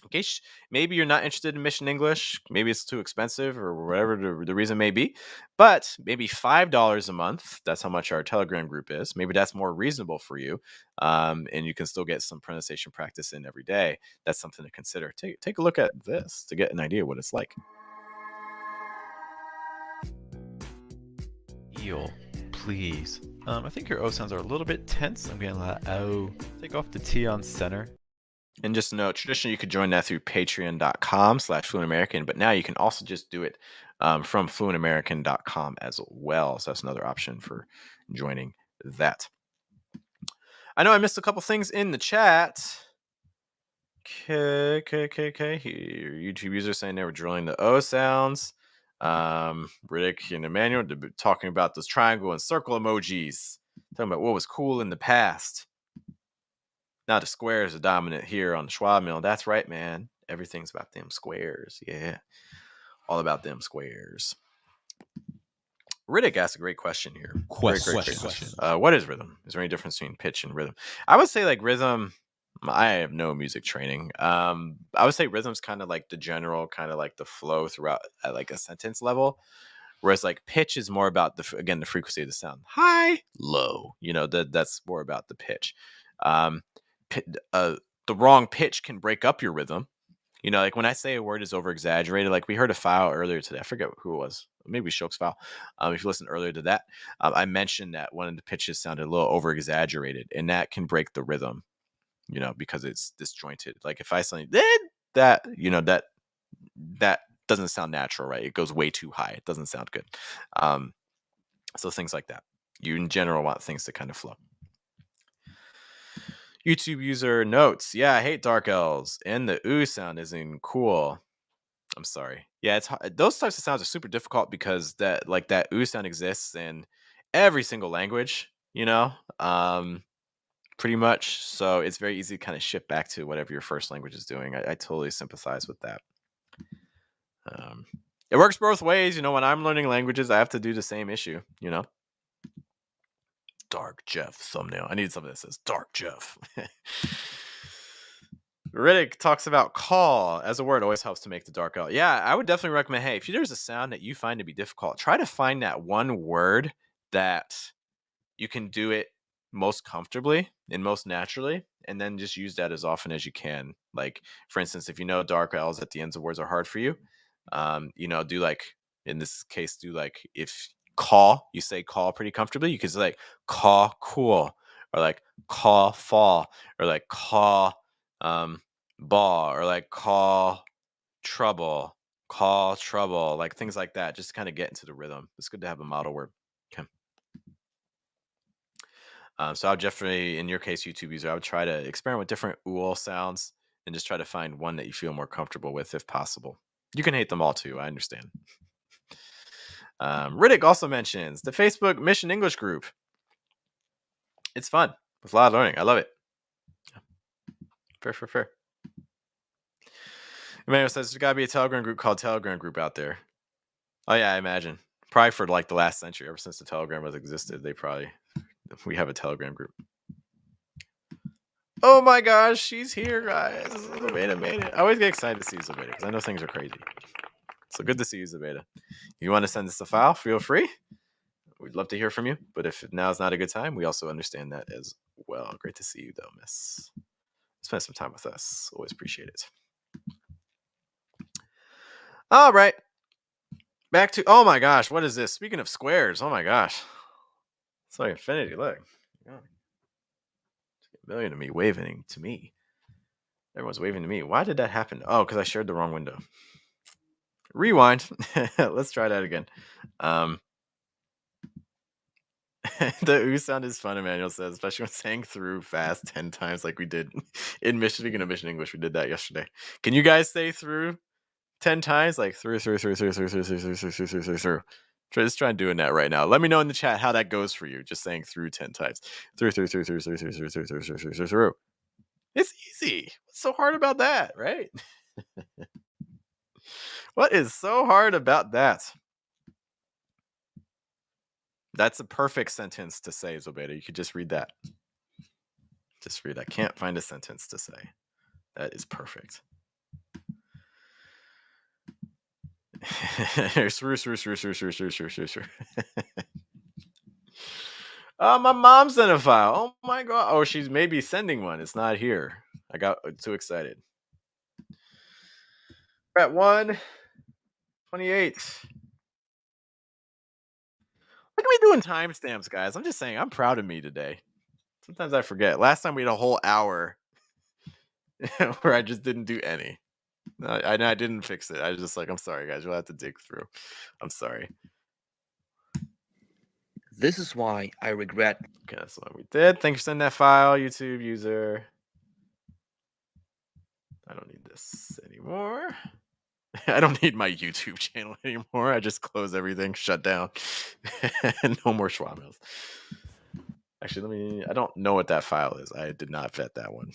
in case maybe you're not interested in Mission English, maybe it's too expensive or whatever the reason may be, but maybe $5 a month, that's how much our Telegram group is. Maybe that's more reasonable for you, and you can still get some pronunciation practice in every day. That's something to consider. Take a look at this to get an idea what it's like. Eel, please. I think your O sounds are a little bit tense. I'm getting a lot of O. Take off the T on center. And just note, traditionally you could join that through patreon.com/fluentamerican, but now you can also just do it from fluentamerican.com as well. So that's another option for joining that. I know I missed a couple things in the chat. Okay. Here, YouTube user saying they were drilling the O sounds. Riddick and Emmanuel talking about those triangle and circle emojis. Talking about what was cool in the past. Now the squares are dominant here on the Schwa mill. That's right, man. Everything's about them squares. Yeah. All about them squares. Riddick asked a great question here. Great question. What is rhythm? Is there any difference between pitch and rhythm? I would say like rhythm. I have no music training. I would say rhythm's kind of like the general, kind of like the flow throughout at like a sentence level. Whereas like pitch is more about the frequency of the sound. High, low. That's more about the pitch. The wrong pitch can break up your rhythm. Like when I say a word is over exaggerated, like we heard a file earlier today. I forget who it was. Maybe Shoke's file. If you listen earlier to that, I mentioned that one of the pitches sounded a little over exaggerated, and that can break the rhythm, because it's disjointed. Like if I say that, that doesn't sound natural, right? It goes way too high. It doesn't sound good. So things like that. You in general want things to kind of flow. YouTube user notes, yeah, I hate dark L's, and the ooh sound isn't cool. I'm sorry. Yeah, it's hard. Those types of sounds are super difficult because that ooh sound exists in every single language, pretty much. So it's very easy to kind of shift back to whatever your first language is doing. I totally sympathize with that. It works both ways. When I'm learning languages, I have to do the same issue, Dark Jeff thumbnail. I need something that says Dark Jeff. Riddick talks about call as a word always helps to make the dark L. Yeah, I would definitely recommend, hey, if there's a sound that you find to be difficult, try to find that one word that you can do it most comfortably and most naturally, and then just use that as often as you can. Like, for instance, if dark L's at the ends of words are hard for you, do like, in this case, do like, if call, you say call pretty comfortably, you could say like call cool, or like call fall, or like call ball, or like call trouble, like things like that, just to kind of get into the rhythm. It's good to have a model word. Okay. So I'll definitely, in your case, YouTube user, I would try to experiment with different OOL sounds and just try to find one that you feel more comfortable with if possible. You can hate them all too, I understand. Riddick also mentions the Facebook Mission English group. It's fun with a lot of learning. I love it. Fair. Emmanuel says there's got to be a Telegram group called Telegram group out there. Oh yeah, I imagine. Probably for like the last century, ever since the Telegram has existed, we have a Telegram group. Oh my gosh, she's here, guys. Zubeda made it. I always get excited to see Zubeda because I know things are crazy. So good to see you, Zubeda. You want to send us a file? Feel free. We'd love to hear from you. But if now is not a good time, we also understand that as well. Great to see you, though, miss. Spend some time with us. Always appreciate it. All right. Back to, oh my gosh, what is this? Speaking of squares, oh my gosh. It's like infinity, look. Yeah. A million of me waving to me. Everyone's waving to me. Why did that happen? Oh, because I shared the wrong window. Rewind. Let's try that again. The ooh sound is fun, Emmanuel says, especially when saying through fast 10 times like we did in Mission English. We did that yesterday. Can you guys say through 10 times? Like through. Just try doing that right now. Let me know in the chat how that goes for you. Just saying through 10 times. Through. It's easy. What's so hard about that, right? What is so hard about that? That's a perfect sentence to say, Zobeda. You could just read that. Just read. I can't find a sentence to say. That is perfect. Oh, my mom's in a file. Oh my god. Oh, she's maybe sending one. It's not here. I got too excited. We're at 1:28. Look at me doing timestamps, guys. I'm just saying, I'm proud of me today. Sometimes I forget. Last time we had a whole hour where I just didn't do any. I didn't fix it. I was just like, I'm sorry, guys. You'll have to dig through. I'm sorry. This is why I regret. Okay, that's what we did. Thanks for sending that file, YouTube user. I don't need this anymore. I don't need my YouTube channel anymore. I just close everything, shut down. No more Schwa mails. Actually, I don't know what that file is. I did not vet that one.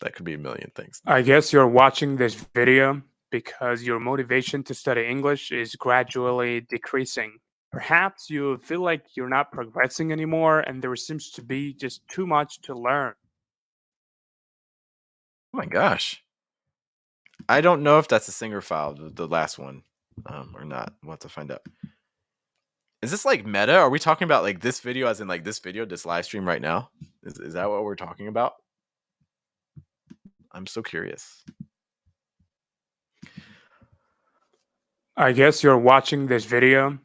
That could be a million things. I guess you're watching this video because your motivation to study English is gradually decreasing. Perhaps you feel like you're not progressing anymore and there seems to be just too much to learn. Oh my gosh. I don't know if that's a singer file, the last one, or not. We'll have to find out. Is this like meta? Are we talking about like this video as in like this video, this live stream right now? Is that what we're talking about? I'm so curious. I guess you're watching this video.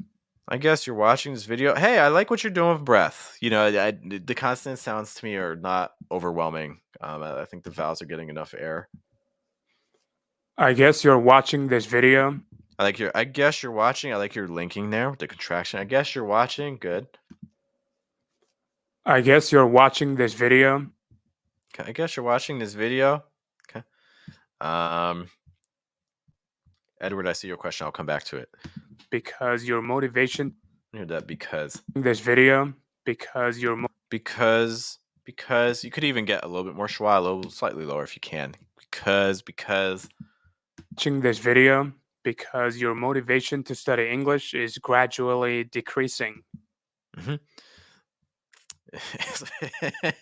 I guess you're watching this video. Hey, I like what you're doing with breath. You know, the consonant sounds to me are not overwhelming. I think the vowels are getting enough air. I guess you're watching this video. I guess you're watching. I like your linking there with the contraction. I guess you're watching. Good. I guess you're watching this video. Okay, I guess you're watching this video. Okay. Edward, I see your question. I'll come back to it. Because your motivation. I heard that because. This video. Because your. Because you could even get a little bit more schwa, slightly lower if you can. Because. Watching this video. Because your motivation to study English is gradually decreasing. Mm-hmm.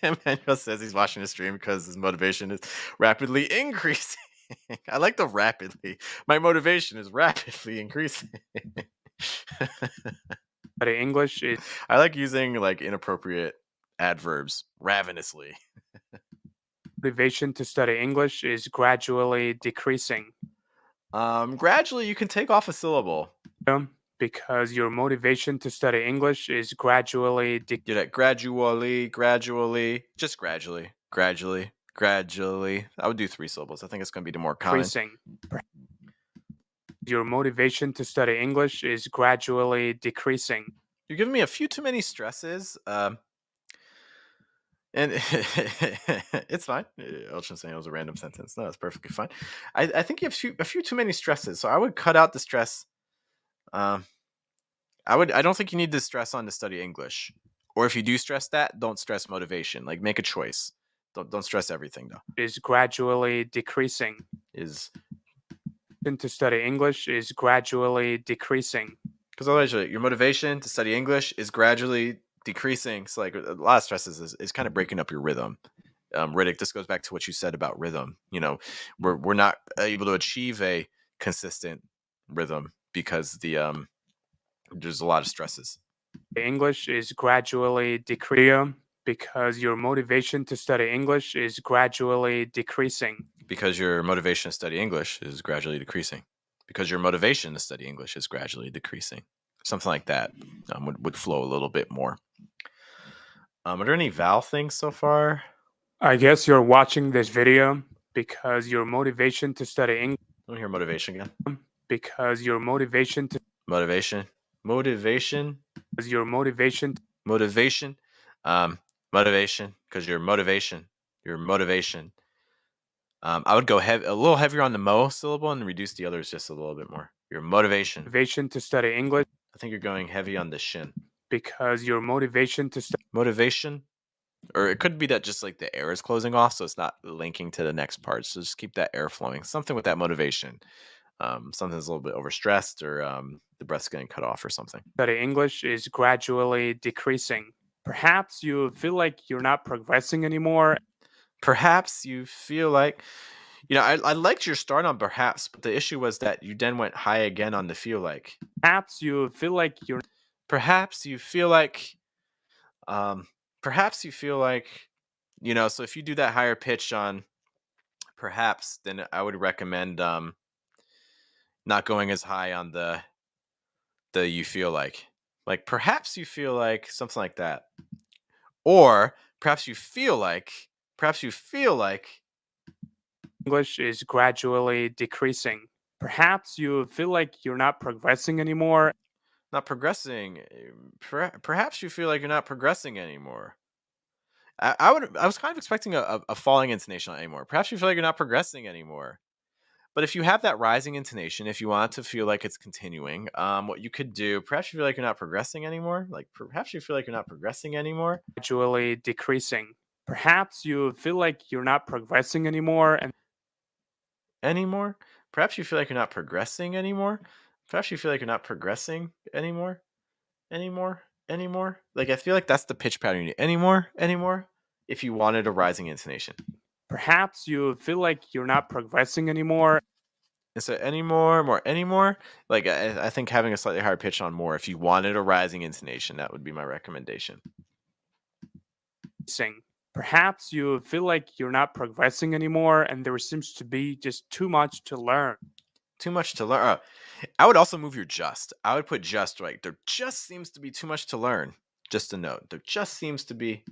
Emmanuel says he's watching the stream because his motivation is rapidly increasing. I like the rapidly. My motivation is rapidly increasing. Study English is. I like using like inappropriate adverbs. Ravenously. Motivation to study English is gradually decreasing. Gradually, you can take off a syllable. Because your motivation to study English is gradually. Gradually, just gradually. I would do 3 syllables. I think it's going to be the more common. Decreasing. Your motivation to study English is gradually decreasing. You're giving me a few too many stresses. And it's fine. Elchin's saying it was a random sentence. No, it's perfectly fine. I think you have a few too many stresses. So I would cut out the stress. I don't think you need to stress on to study English. Or if you do stress that, don't stress motivation. Like make a choice. Don't stress everything though. Is gradually decreasing. Is to study English is gradually decreasing. Because otherwise your motivation to study English is gradually decreasing. So like a lot of stresses is kind of breaking up your rhythm. Riddick, this goes back to what you said about rhythm. You know, we're not able to achieve a consistent rhythm because there's a lot of stresses. English is gradually decreasing because your motivation to study English is gradually decreasing. Because your motivation to study English is gradually decreasing. Because your motivation to study English is gradually decreasing. Something like that would flow a little bit more. Are there any vowel things so far? I guess you're watching this video because your motivation to study English. Let me hear motivation again. Because your motivation to. Motivation. Because your motivation. Motivation. Motivation. Because your motivation. I would go a little heavier on the mo syllable and reduce the others just a little bit more. Your motivation. Motivation to study English. I think you're going heavy on the shin. Because your motivation to study. Motivation. Or it could be that just like the air is closing off, so it's not linking to the next part. So just keep that air flowing. Something with that motivation. Something's a little bit overstressed or the breath's getting cut off or something. Study English is gradually decreasing. Perhaps you feel like you're not progressing anymore. Perhaps you feel like, you know, I liked your start on perhaps, but the issue was that you then went high again on the feel like. Perhaps you feel like you're. Perhaps you feel like, you know, so if you do that higher pitch on perhaps, then I would recommend not going as high on the you feel like perhaps you feel like something like that, or perhaps you feel like English is gradually decreasing. Perhaps you feel like you're not progressing anymore. Not progressing. Perhaps you feel like you're not progressing anymore. I was kind of expecting a falling intonation on anymore. Perhaps you feel like you're not progressing anymore. But if you have that rising intonation, if you want to feel like it's continuing, what you could do, perhaps you feel like you're not progressing anymore. Like perhaps you feel like you're not progressing anymore. Gradually decreasing. Perhaps you feel like you're not progressing anymore. And Anymore. Perhaps you feel like you're not progressing anymore. Perhaps you feel like you're not progressing anymore. Anymore. Like I feel like that's the pitch pattern you need. Anymore. If you wanted a rising intonation. perhaps you feel like you're not progressing anymore. Instead anymore. Like I think having a slightly higher pitch on more. If you wanted a rising intonation, that would be my recommendation. Perhaps you feel like you're not progressing anymore, and there seems to be just too much to learn. Too much to learn. I would also move your just. I would put just like there just seems to be too much to learn. Just a note. There just seems to be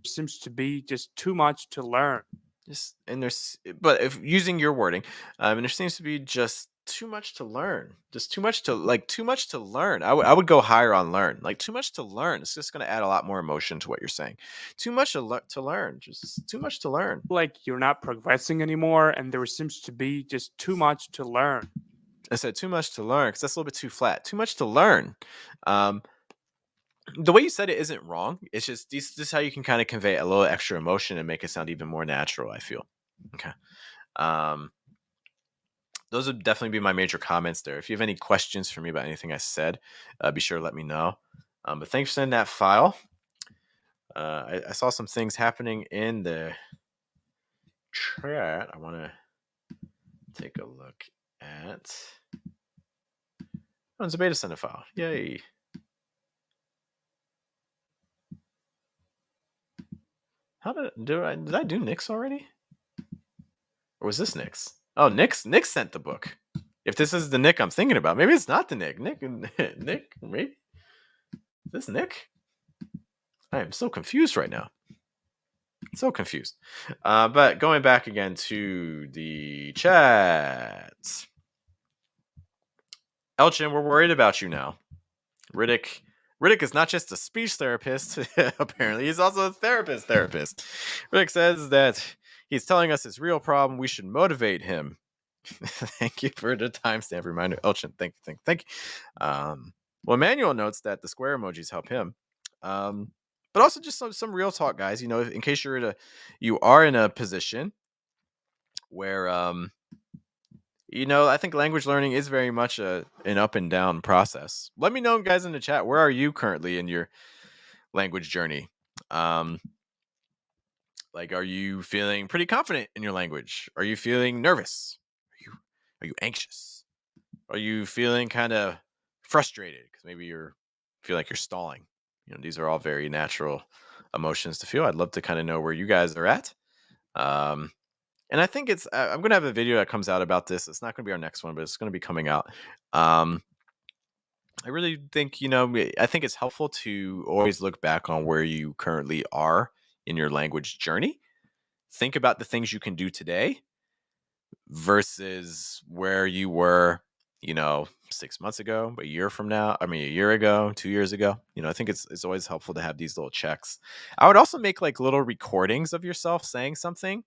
just too much to learn. But if using your wording, and there seems to be just too much to learn. Just too much to learn. I would go higher on learn. Like too much to learn. It's just going to add a lot more emotion to what you're saying. Too much to learn. Just too much to learn. Like you're not progressing anymore, and there seems to be just too much to learn. I said too much to learn because that's a little bit too flat. Too much to learn. The way you said it isn't wrong. It's just this is how you can kind of convey a little extra emotion and make it sound even more natural, I feel. Okay. Those would definitely be my major comments there. If you have any questions for me about anything I said, be sure to let me know. But thanks for sending that file. I saw some things happening in the chat. I want to take a look at. Oh, it's a beta send a file. Yay. Did I do Nick's already? Or was this Nick's? Oh, Nick sent the book. If this is the Nick I'm thinking about, maybe it's not the Nick. Nick, maybe? Is this Nick? I am so confused right now. So confused. But going back again to the chat. Elchin, we're worried about you now. Riddick is not just a speech therapist. Apparently, he's also a therapist. Riddick says that he's telling us his real problem. We should motivate him. Thank you for the timestamp reminder. Elchin, thank you. Well, Emmanuel notes that the square emojis help him. But also just some real talk, guys. You know, in case you are in a position where I think language learning is very much an up and down process. Let me know, guys, in the chat. Where are you currently in your language journey? Like, are you feeling pretty confident in your language? Are you feeling nervous? Are you anxious? Are you feeling kind of frustrated because maybe you feel like you're stalling? These are all very natural emotions to feel. I'd love to kind of know where you guys are at. And I think I'm going to have a video that comes out about this. It's not going to be our next one, but it's going to be coming out. I really think, I think it's helpful to always look back on where you currently are in your language journey. Think about the things you can do today versus where you were, 6 months ago, a year ago, 2 years ago. I think it's always helpful to have these little checks. I would also make like little recordings of yourself saying something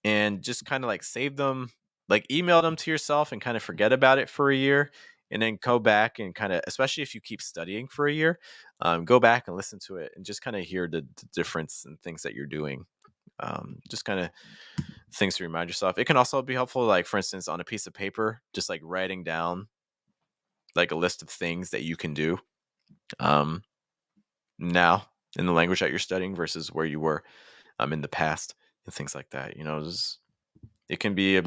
and just kind of like save them, like email them to yourself and kind of forget about it for a year. And then go back and kind of, especially if you keep studying for a year, go back and listen to it and just kind of hear the difference in things that you're doing. Just kind of things to remind yourself. It can also be helpful, like for instance, on a piece of paper, just like writing down like a list of things that you can do now in the language that you're studying versus where you were in the past and things like that. It can be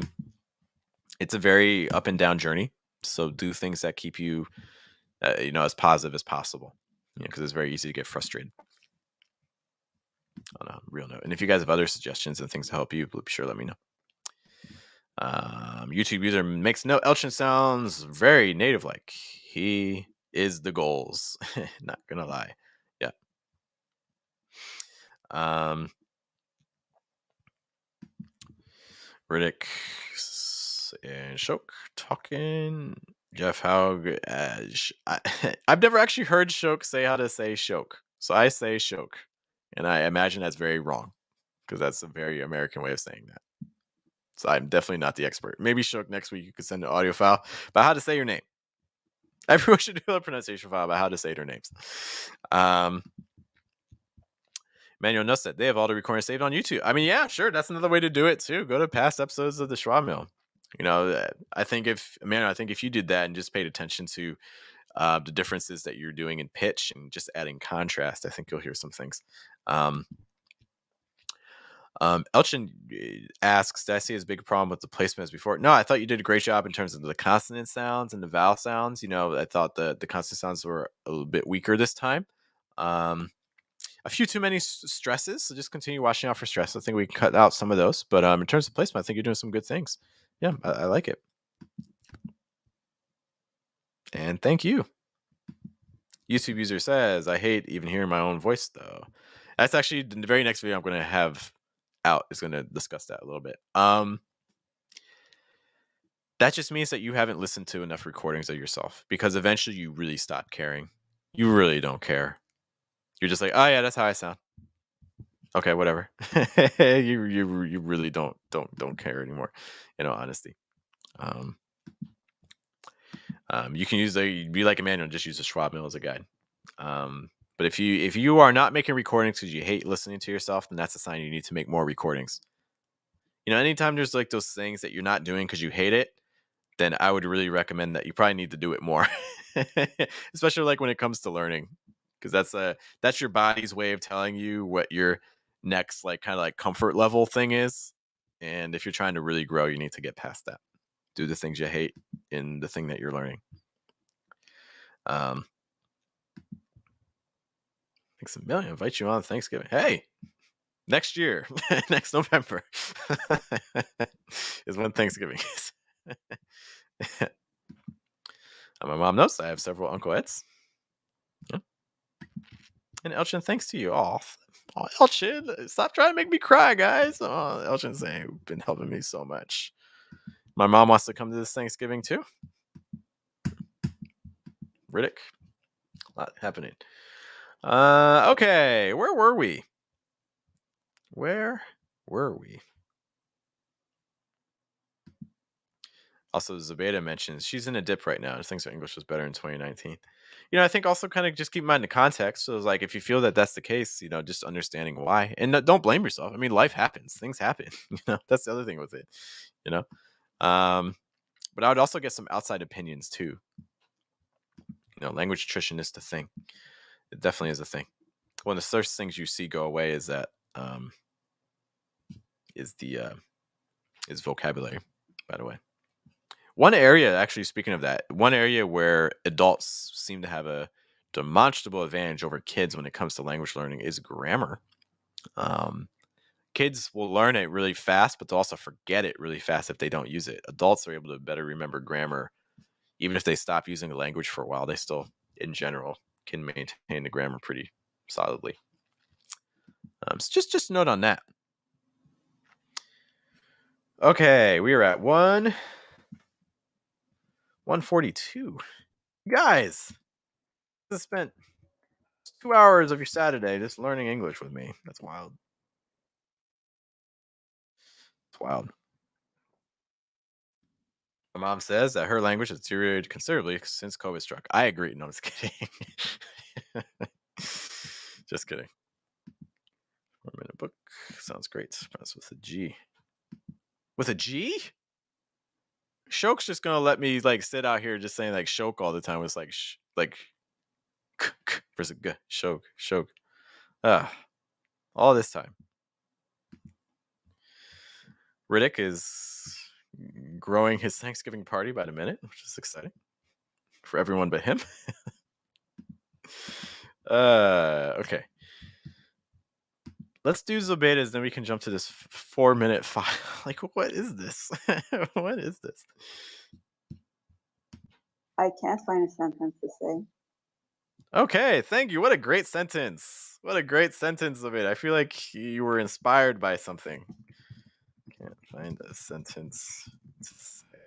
it's a very up and down journey. So do things that keep you, as positive as possible, because it's very easy to get frustrated. On a real note. And if you guys have other suggestions and things to help you, be sure to let me know. YouTube user makes no Elchin sounds very native like. He is the goals. Not gonna lie. Yeah. Riddick and Shok talking. Jeff Haug. I've never actually heard Shok say how to say Shok. So I say Shok. And I imagine that's very wrong because that's a very American way of saying that. So I'm definitely not the expert. Maybe Shok next week you could send an audio file about how to say your name. Everyone should do a pronunciation file about how to say their names. Manuel Nuss said they have all the recordings saved on YouTube. I mean, yeah, sure. That's another way to do it too. Go to past episodes of the Schwa Mill. I think if you did that and just paid attention to the differences that you're doing in pitch and just adding contrast, I think you'll hear some things. Elchin asks, did I see his big problem with the placement as before? No, I thought you did a great job in terms of the consonant sounds and the vowel sounds. I thought the consonant sounds were a little bit weaker this time. A few too many stresses, so just continue watching out for stress. I think we can cut out some of those. But in terms of placement, I think you're doing some good things. Yeah, I like it. And thank you. YouTube user says, I hate even hearing my own voice, though. That's actually the very next video I'm going to have out is going to discuss that a little bit. That just means that you haven't listened to enough recordings of yourself because eventually you really stop caring. You really don't care. You're just like, oh yeah, that's how I sound. Okay, whatever. you really don't care anymore. Honesty. You can be like Emmanuel and just use a Schwa Mill as a guide. But if you are not making recordings because you hate listening to yourself, then that's a sign you need to make more recordings. Anytime there's like those things that you're not doing because you hate it, then I would really recommend that you probably need to do it more, especially like when it comes to learning, because that's your body's way of telling you what your next kind of comfort level thing is. And if you're trying to really grow, you need to get past that. Do the things you hate in the thing that you're learning. Thanks a million. Invite you on Thanksgiving. Hey, next year, next November is when Thanksgiving is. My mom knows I have several Uncle Eds. Yeah. And Elchin, thanks to you. Oh, Elchin, stop trying to make me cry, guys. Oh, Elchin's saying you've been helping me so much. My mom wants to come to this Thanksgiving too. Riddick, a lot happening. Okay, where were we? Also, Zabeda mentions she's in a dip right now. She thinks her English was better in 2019. I think also kind of just keep in mind the context. So it's like if you feel that that's the case, just understanding why. And don't blame yourself. I mean, life happens. Things happen. That's the other thing with it. But I would also get some outside opinions too. Language attrition is the thing. It definitely is a thing. One of the first things you see go away is that is vocabulary, by the way. One area, actually, speaking of that, one area where adults seem to have a demonstrable advantage over kids when it comes to language learning is grammar. Kids will learn it really fast, but they'll also forget it really fast if they don't use it. Adults are able to better remember grammar. Even if they stop using the language for a while, they still, in general, can maintain the grammar pretty solidly. So just a note on that. Okay, we are at 142. Guys, you spent 2 hours of your Saturday just learning English with me. That's wild. It's wild. My mom says that her language has deteriorated considerably since COVID struck. I agree. No, I'm just kidding. Just kidding. 4-minute book. Sounds great. That's with a G. With a G? Shok's just gonna let me sit out here just saying Shok all the time. It's versus g. Shok. All this time. Riddick is growing his Thanksgiving party by the minute, which is exciting for everyone but him. Okay. Let's do Zobeda's, then we can jump to this 4-minute file. What is this? What is this? I can't find a sentence to say. Okay, thank you. What a great sentence. What a great sentence, Zobeda. I feel like you were inspired by something. Can't Find a sentence to say.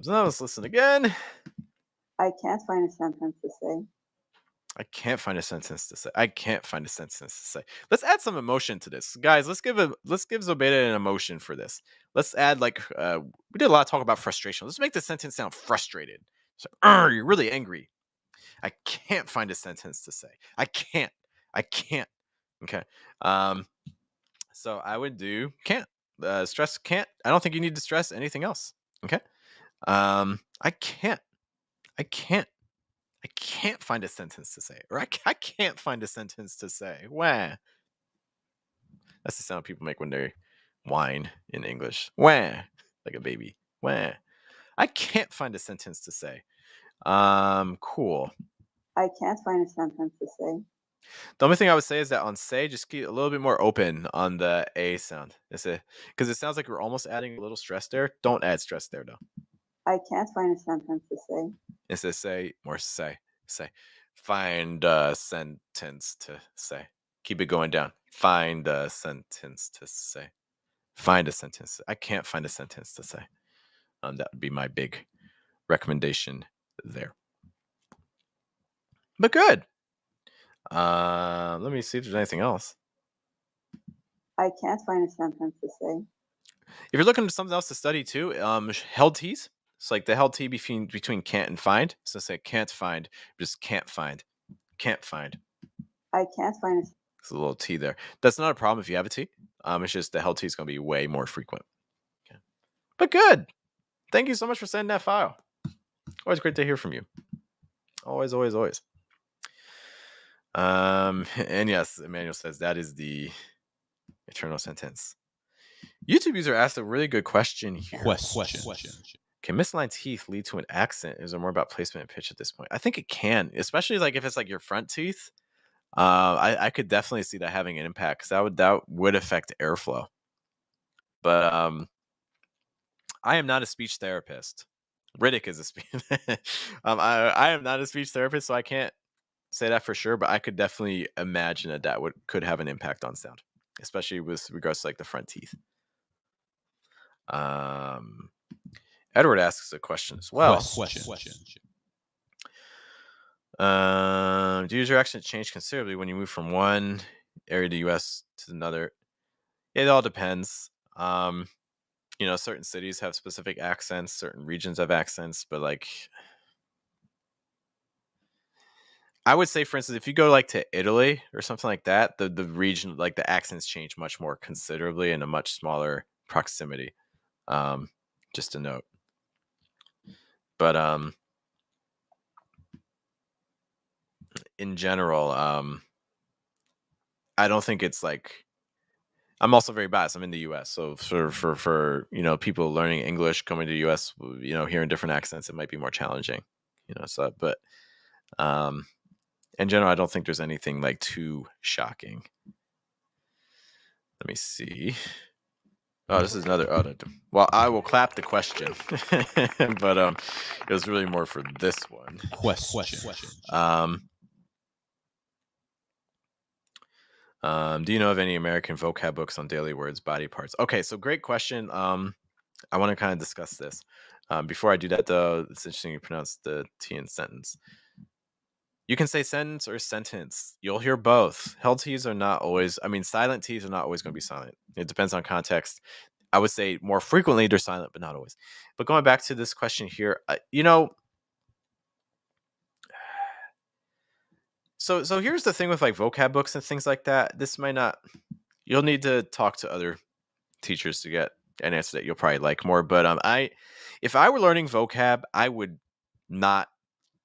Now let's listen again. I can't find a sentence to say. I can't find a sentence to say. I can't find a sentence to say. Let's add some emotion to this, guys. Let's give Zobeda an emotion for this. Let's add we did a lot of talk about frustration. Let's make the sentence sound frustrated. So, you're really angry. I can't find a sentence to say. I can't. Okay. So I would do can't. Stress can't. I don't think you need to stress anything else. Okay. I can't find a sentence to say, or I can't find a sentence to say. Wah. That's the sound people make when they whine in English. Wah, like a baby. Wah. I can't find a sentence to say. Cool. I can't find a sentence to say. The only thing I would say is that on say, just keep a little bit more open on the A sound. Because it sounds like we're almost adding a little stress there. Don't add stress there, though. I can't find a sentence to say. Instead of say, more say. Find a sentence to say. Keep it going down. Find a sentence to say. Find a sentence. I can't find a sentence to say. That would be my big recommendation there. But good. Let me see if there's anything else. I can't find a sentence to say. If you're looking for something else to study too, held T's. It's like the held T between can't and find. So say can't find, just can't find. Can't find. I can't find a. It's a little T there. That's not a problem if you have a T. It's just the held T is going to be way more frequent. Okay. But good. Thank you so much for sending that file. Always great to hear from you. Always. And yes, Emmanuel says that is the eternal sentence. YouTube user asked a really good question here. Question. Can misaligned teeth lead to an accent? Is there more about placement and pitch at this point? I think it can, especially like if it's like your front teeth. I could definitely see that having an impact because that would affect airflow. But I am not a speech therapist. Riddick is a speech. I am not a speech therapist, so I can't say that for sure. But I could definitely imagine that could have an impact on sound, especially with regards to like the front teeth. Edward asks a question as well. Question. Do user accent change considerably when you move from one area of the U.S. to another? It all depends. Certain cities have specific accents, certain regions have accents, but like I would say, for instance, if you go like to Italy or something like that, the region, like the accents change much more considerably in a much smaller proximity. Just a note. But in general, I don't think it's like. I'm also very biased. I'm in the U.S., so for people learning English coming to the U.S., hearing different accents, it might be more challenging. But in general, I don't think there's anything like too shocking. Let me see. Oh, this is another. Well, I will clap the question, but it was really more for this one. Question. Do you know of any American vocab books on daily words, body parts? Okay, so great question. I want to kind of discuss this. Before I do that, though, it's interesting you pronounce the T in sentence. You can say sentence or sentence. You'll hear both. Held T's are not always, silent T's are not always going to be silent. It depends on context. I would say more frequently they're silent, but not always. But going back to this question here, So here's the thing with like vocab books and things like that. This might not. You'll need to talk to other teachers to get an answer that you'll probably like more. But if I were learning vocab, I would not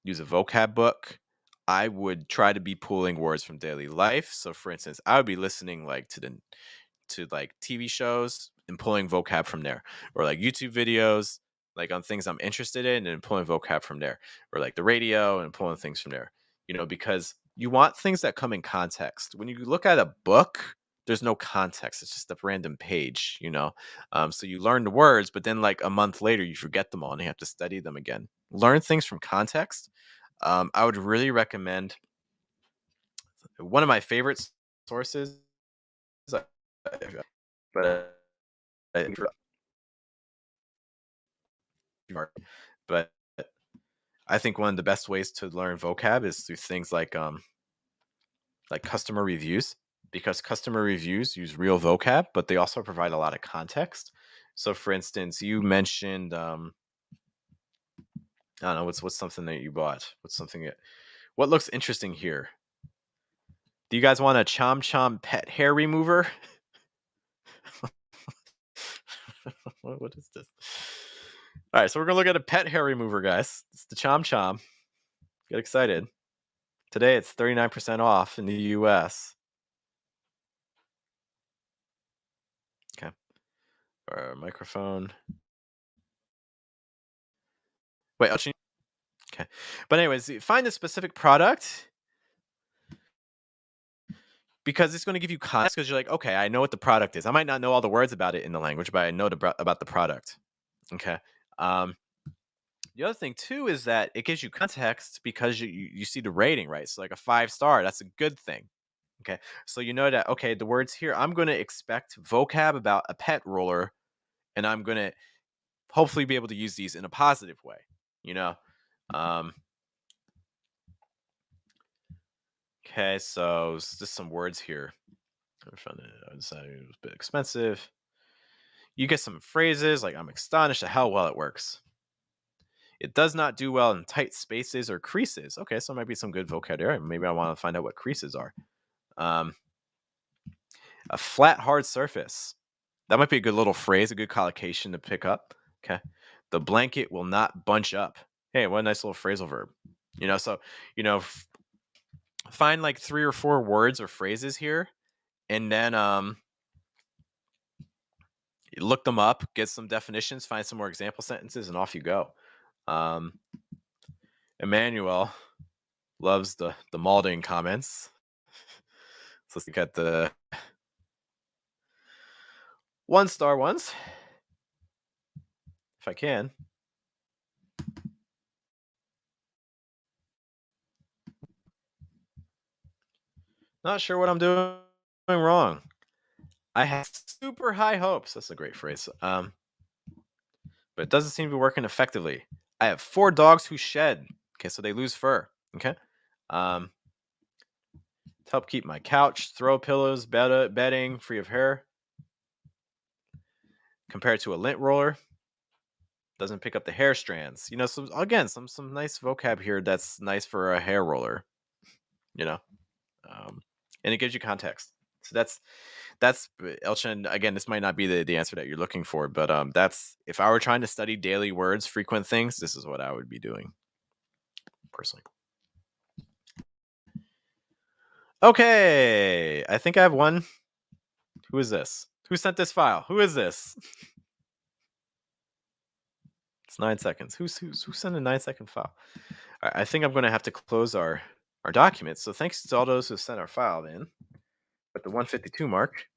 use a vocab book. I would try to be pulling words from daily life. So, for instance, I would be listening like to like TV shows and pulling vocab from there, or like YouTube videos, like on things I'm interested in and pulling vocab from there, or like the radio and pulling things from there. Because you want things that come in context. When you look at a book, there's no context. It's just a random page, So you learn the words, but then like a month later, you forget them all and you have to study them again. Learn things from context. I would really recommend one of my favorite sources but but I think one of the best ways to learn vocab is through things like customer reviews, because customer reviews use real vocab, but they also provide a lot of context. So, for instance, you mentioned I don't know what's something that you bought. What looks interesting here? Do you guys want a Chom Chom pet hair remover? What is this? All right, so we're gonna look at a pet hair remover, guys. It's the Chom Chom. Get excited. Today it's 39% off in the US. Okay. Our microphone. Wait, okay. But anyways, find a specific product because it's going to give you context, because you're like, okay, I know what the product is. I might not know all the words about it in the language, but I know about the product. Okay. The other thing too is that it gives you context because you see the rating, right? So like a 5-star, that's a good thing. Okay. So you know that, okay, the words here, I'm going to expect vocab about a pet roller, and I'm going to hopefully be able to use these in a positive way, you know? Okay, so just some words here. I decided it was a bit expensive. You get some phrases like, I'm astonished at how well it works. It does not do well in tight spaces or creases. Okay, so it might be some good vocabulary. Maybe I want to find out what creases are. A flat, hard surface. That might be a good little phrase, a good collocation to pick up. Okay. The blanket will not bunch up. Hey, what a nice little phrasal verb. So, find like 3 or 4 words or phrases here, and then look them up, get some definitions, find some more example sentences, and off you go. Emmanuel loves the molding comments. So let's look at the 1-star ones, if I can. Not sure what I'm doing wrong. I have super high hopes. That's a great phrase. But it doesn't seem to be working effectively. I have 4 dogs who shed. Okay, so they lose fur. Okay. To help keep my couch, throw pillows, bedding free of hair. Compared to a lint roller, doesn't pick up the hair strands. So again, some nice vocab here that's nice for a hair roller. And it gives you context. So that's Elchin. Again, this might not be the answer that you're looking for, but that's, if I were trying to study daily words, frequent things, this is what I would be doing personally. Okay, I think I have one. Who is this? Who sent this file? Who is this? It's 9 seconds. Who sent a 9-second file? All right, I think I'm going to have to close our document. So thanks to all those who sent our file in at the 152 mark.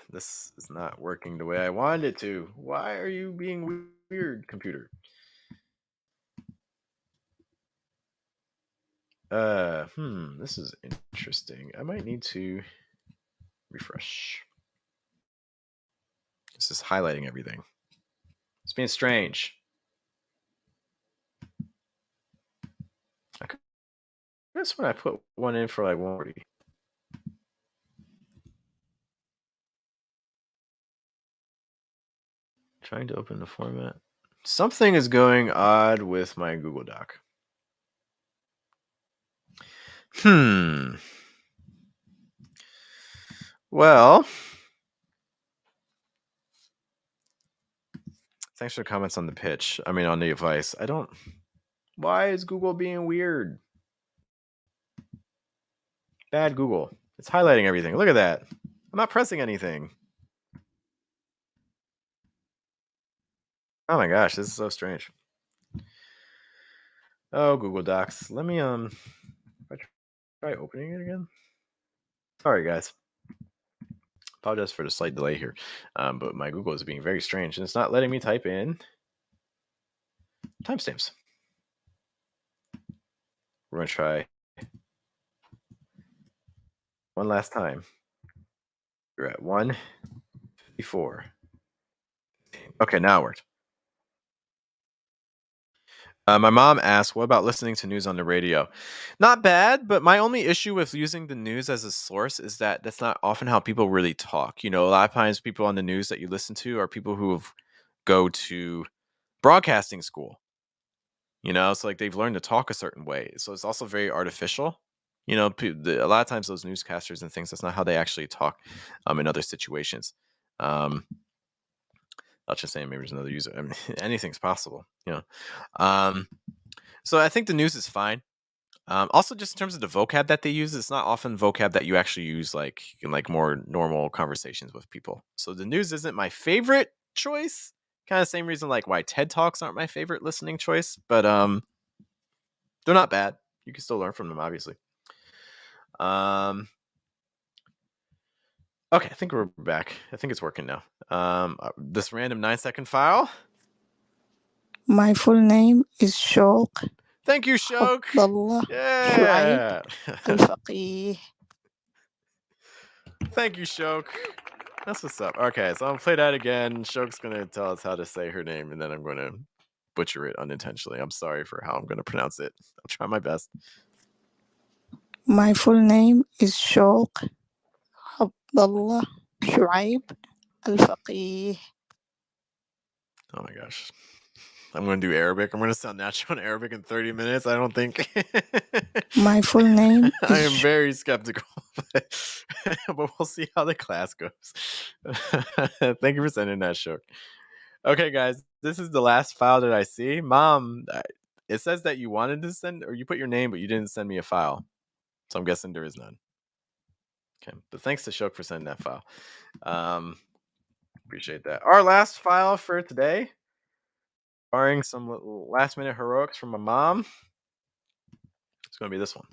This is not working the way I wanted it to. Why are you being weird, computer? This is interesting. I might need to refresh. This is highlighting everything. It's being strange. I guess when I put one in for like 140. Trying to open the format. Something is going odd with my Google Doc. Well, thanks for the comments on the pitch. I mean, on the advice. Why is Google being weird? Bad Google. It's highlighting everything. Look at that. I'm not pressing anything. Oh my gosh, this is so strange. Oh, Google Docs. Let me try opening it again. Sorry, guys. Apologize for the slight delay here. But my Google is being very strange, and it's not letting me type in timestamps. We're going to try one last time. You're at 154. Okay, now it worked. My mom asked, what about listening to news on the radio? Not bad, but my only issue with using the news as a source is that that's not often how people really talk. A lot of times people on the news that you listen to are people who go to broadcasting school. It's like they've learned to talk a certain way. So it's also very artificial. A lot of times those newscasters and things, that's not how they actually talk in other situations. Not just saying maybe there's another user. I mean, anything's possible, So I think the news is fine. Also, just in terms of the vocab that they use, it's not often vocab that you actually use in more normal conversations with people. So the news isn't my favorite choice. Kind of same reason why TED Talks aren't my favorite listening choice, but they're not bad. You can still learn from them, obviously. Okay, I think we're back. I think it's working now. This random 9-second file. My full name is Shok. Thank you, Shok. Yeah. Al-Faqih. Thank you, Shok. That's what's up. Okay, so I'll play that again. Shok's going to tell us how to say her name, and then I'm going to butcher it unintentionally. I'm sorry for how I'm going to pronounce it. I'll try my best. My full name is Shok Abdullah Shuaib Al-Faqih. Oh my gosh. I'm going to do Arabic. I'm going to sound natural in Arabic in 30 minutes. I don't think. My full name is I am very skeptical. But we'll see how the class goes. Thank you for sending that, Shok. Okay, guys. This is the last file that I see. Mom, it says that you wanted to send, or you put your name, but you didn't send me a file. So I'm guessing there is none. Okay. But thanks to Shok for sending that file. Appreciate that. Our last file for today, barring some last minute heroics from my mom, it's going to be this one.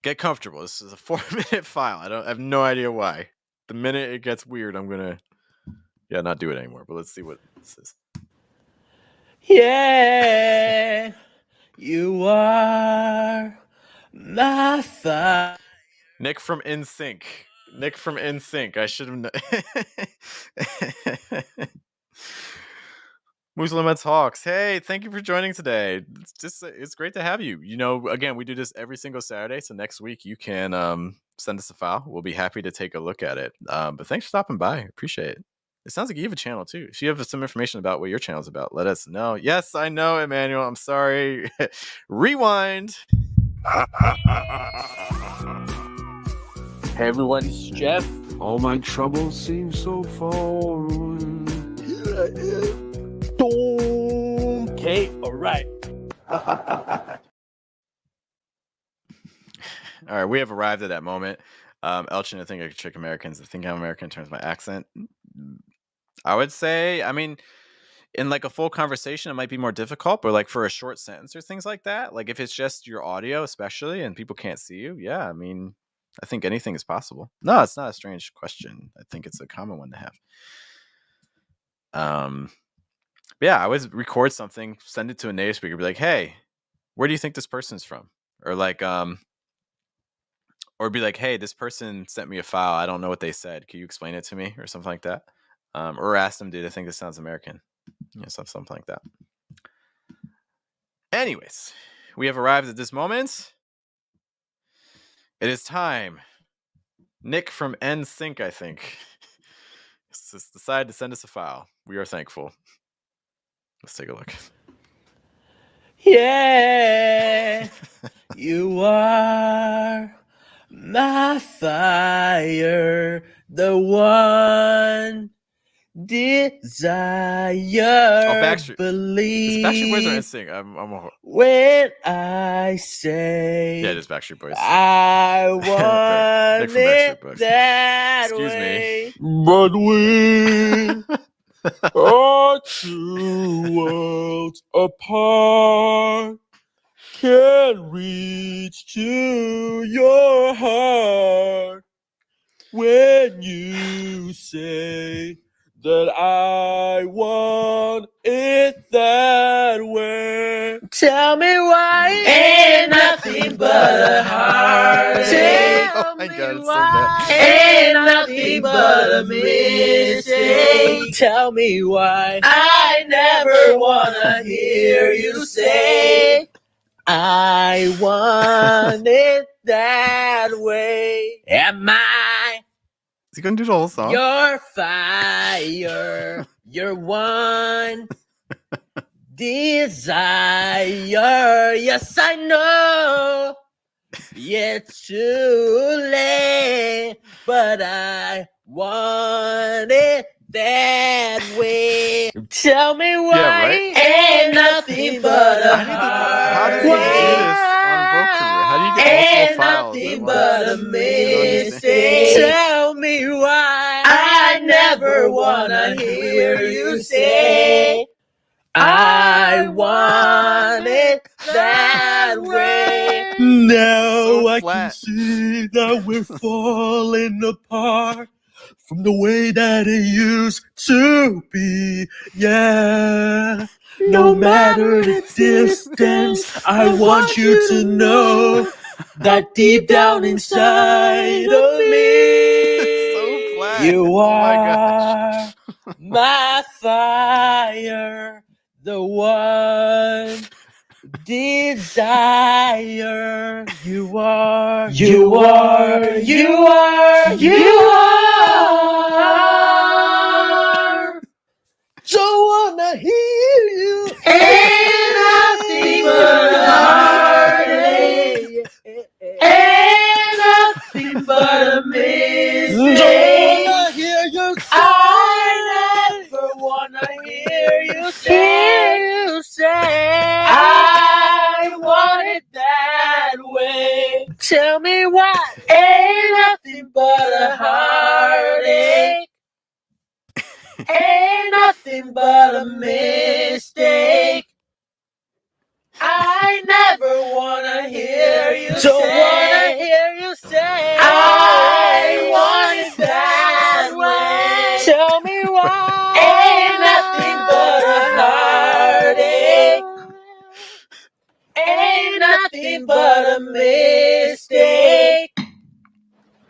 Get comfortable. This is a 4-minute file. I have no idea why. The minute it gets weird, I'm going to not do it anymore. But let's see what this is. Yeah, you are my fire. Nick from NSYNC. I should have known. Muslima Talks. Hey, thank you for joining today. It's great to have you. Again, we do this every single Saturday. So next week you can send us a file. We'll be happy to take a look at it. But thanks for stopping by. Appreciate it. It sounds like you have a channel too. If you have some information about what your channel's about, let us know. Yes, I know, Emmanuel. I'm sorry. Rewind. Hey everyone, it's Jeff. All my troubles seem so far. Okay, alright. All right, we have arrived at that moment. Elchin, I think I could trick Americans to think I'm American in terms of my accent. I would say, in a full conversation, it might be more difficult, but for a short sentence or things like that, if it's just your audio, especially, and people can't see you, yeah, I think anything is possible. No, it's not a strange question. I think it's a common one to have. Yeah, I would record something, send it to a native speaker, be like, hey, where do you think this person's from? Or or be like, hey, this person sent me a file. I don't know what they said. Can you explain it to me? Or something like that. Or ask them, do they think this sounds American? Something like that. Anyways, we have arrived at this moment. It is time. Nick from NSYNC, I think, has decided to send us a file. We are thankful. Let's take a look. Yeah, you are my fire, the one desire. Backstreet. Believe. Is Backstreet Boys or NSYNC? When I say, yeah, it is Backstreet Boys. I want Nick from Backstreet Boys. that Excuse way. me. But we are two worlds apart. Can't reach to your heart when you say that I want it that way. Tell me why ain't nothing but a heartache. Oh my God, it's so bad. Ain't nothing but a mistake. Tell me why I never wanna hear you say I want it that way. Am I Is he gonna do the whole song? your fire? Your one desire. Yes, I know it's too late, but I want it that way. Tell me why Yeah, right? ain't nothing but a How does he do this on vocab? How do you get multiple files at nothing once? but a I don't understand. mistake. Tell me why I never wanna hear you say I want it that way. Now So I can flat. see that we're falling apart from the way that it used to be. Yeah. No matter the distance, I want you to know that deep down inside of me, So flat. you Oh my are my fire, the one desire. You are, you are, you are, you are. Don't wanna hear you. Ain't nothing but a heartache. Ain't nothing but a mistake. Don't wanna hear you say. I never wanna hear you say. I want it that way. Tell me why. Ain't nothing but a heartache. Ain't nothing but a mistake. I never wanna hear you say. Don't wanna hear you say. I want it that way. Tell me why. Ain't nothing but a heartache. Ain't nothing but a mistake.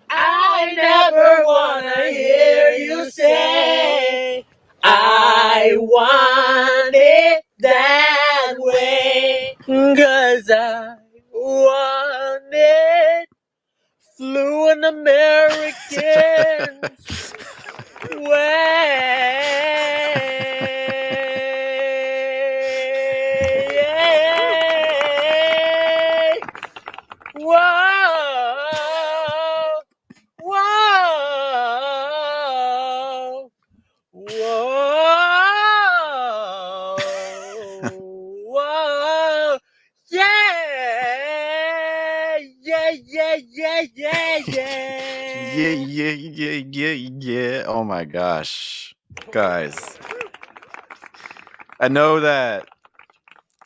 I never wanna hear you say I want it that way. 'Cause I want it fluent American way. Whoa. Whoa, whoa, whoa, yeah, yeah, yeah, yeah, yeah, Yeah, yeah, yeah, yeah, yeah. Oh my gosh. Guys, I know that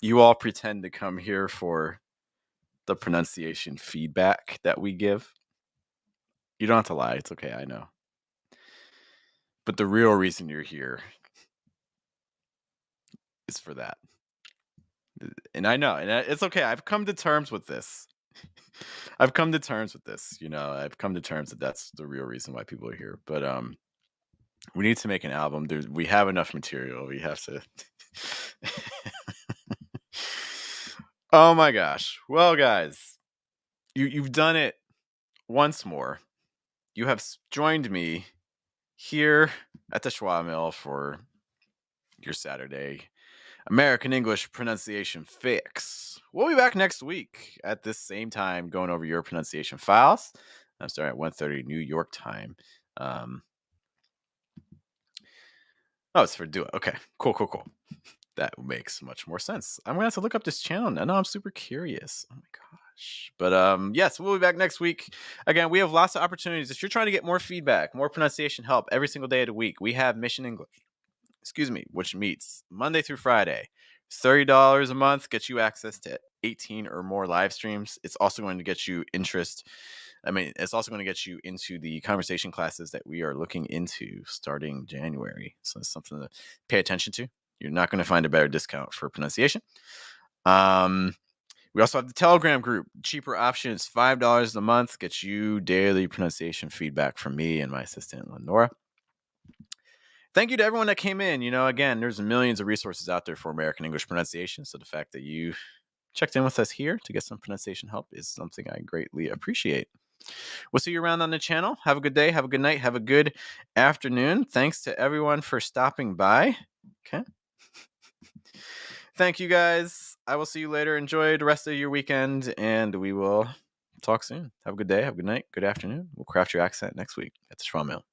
you all pretend to come here for the pronunciation feedback that we give. You don't have to lie. It's okay. I know. But the real reason you're here is for that. And I know. And it's okay. I've come to terms with this. I've come to terms with this. You know, I've come to terms that that's the real reason why people are here. But we need to make an album. We have enough material. We have to. Oh my gosh. Well, guys, you've done it once more. You have joined me here at the Schwa Mill for your Saturday American English pronunciation fix. We'll be back next week at this same time going over your pronunciation files. I'm starting at 1:30 New York time. Oh, it's for Do It. Okay, cool. That makes much more sense. I'm gonna have to look up this channel. I know I'm super curious. Oh my gosh. But yes, we'll be back next week. Again, we have lots of opportunities. If you're trying to get more feedback, more pronunciation help every single day of the week, we have Mission English. Which meets Monday through Friday. $30 a month gets you access to 18 or more live streams. It's also going to get you interest I mean, it's also going to get you into the conversation classes that we are looking into starting January. So it's something to pay attention to. You're not going to find a better discount for pronunciation. We also have the Telegram group. Cheaper options, $5 a month, gets you daily pronunciation feedback from me and my assistant, Lenora. Thank you to everyone that came in. Again, there's millions of resources out there for American English pronunciation. So the fact that you checked in with us here to get some pronunciation help is something I greatly appreciate. We'll see you around on the channel. Have a good day. Have a good night. Have a good afternoon. Thanks to everyone for stopping by. Okay. Thank you, guys. I will see you later. Enjoy the rest of your weekend, and we will talk soon. Have a good day. Have a good night. Good afternoon. We'll craft your accent next week at the Schwa Mail.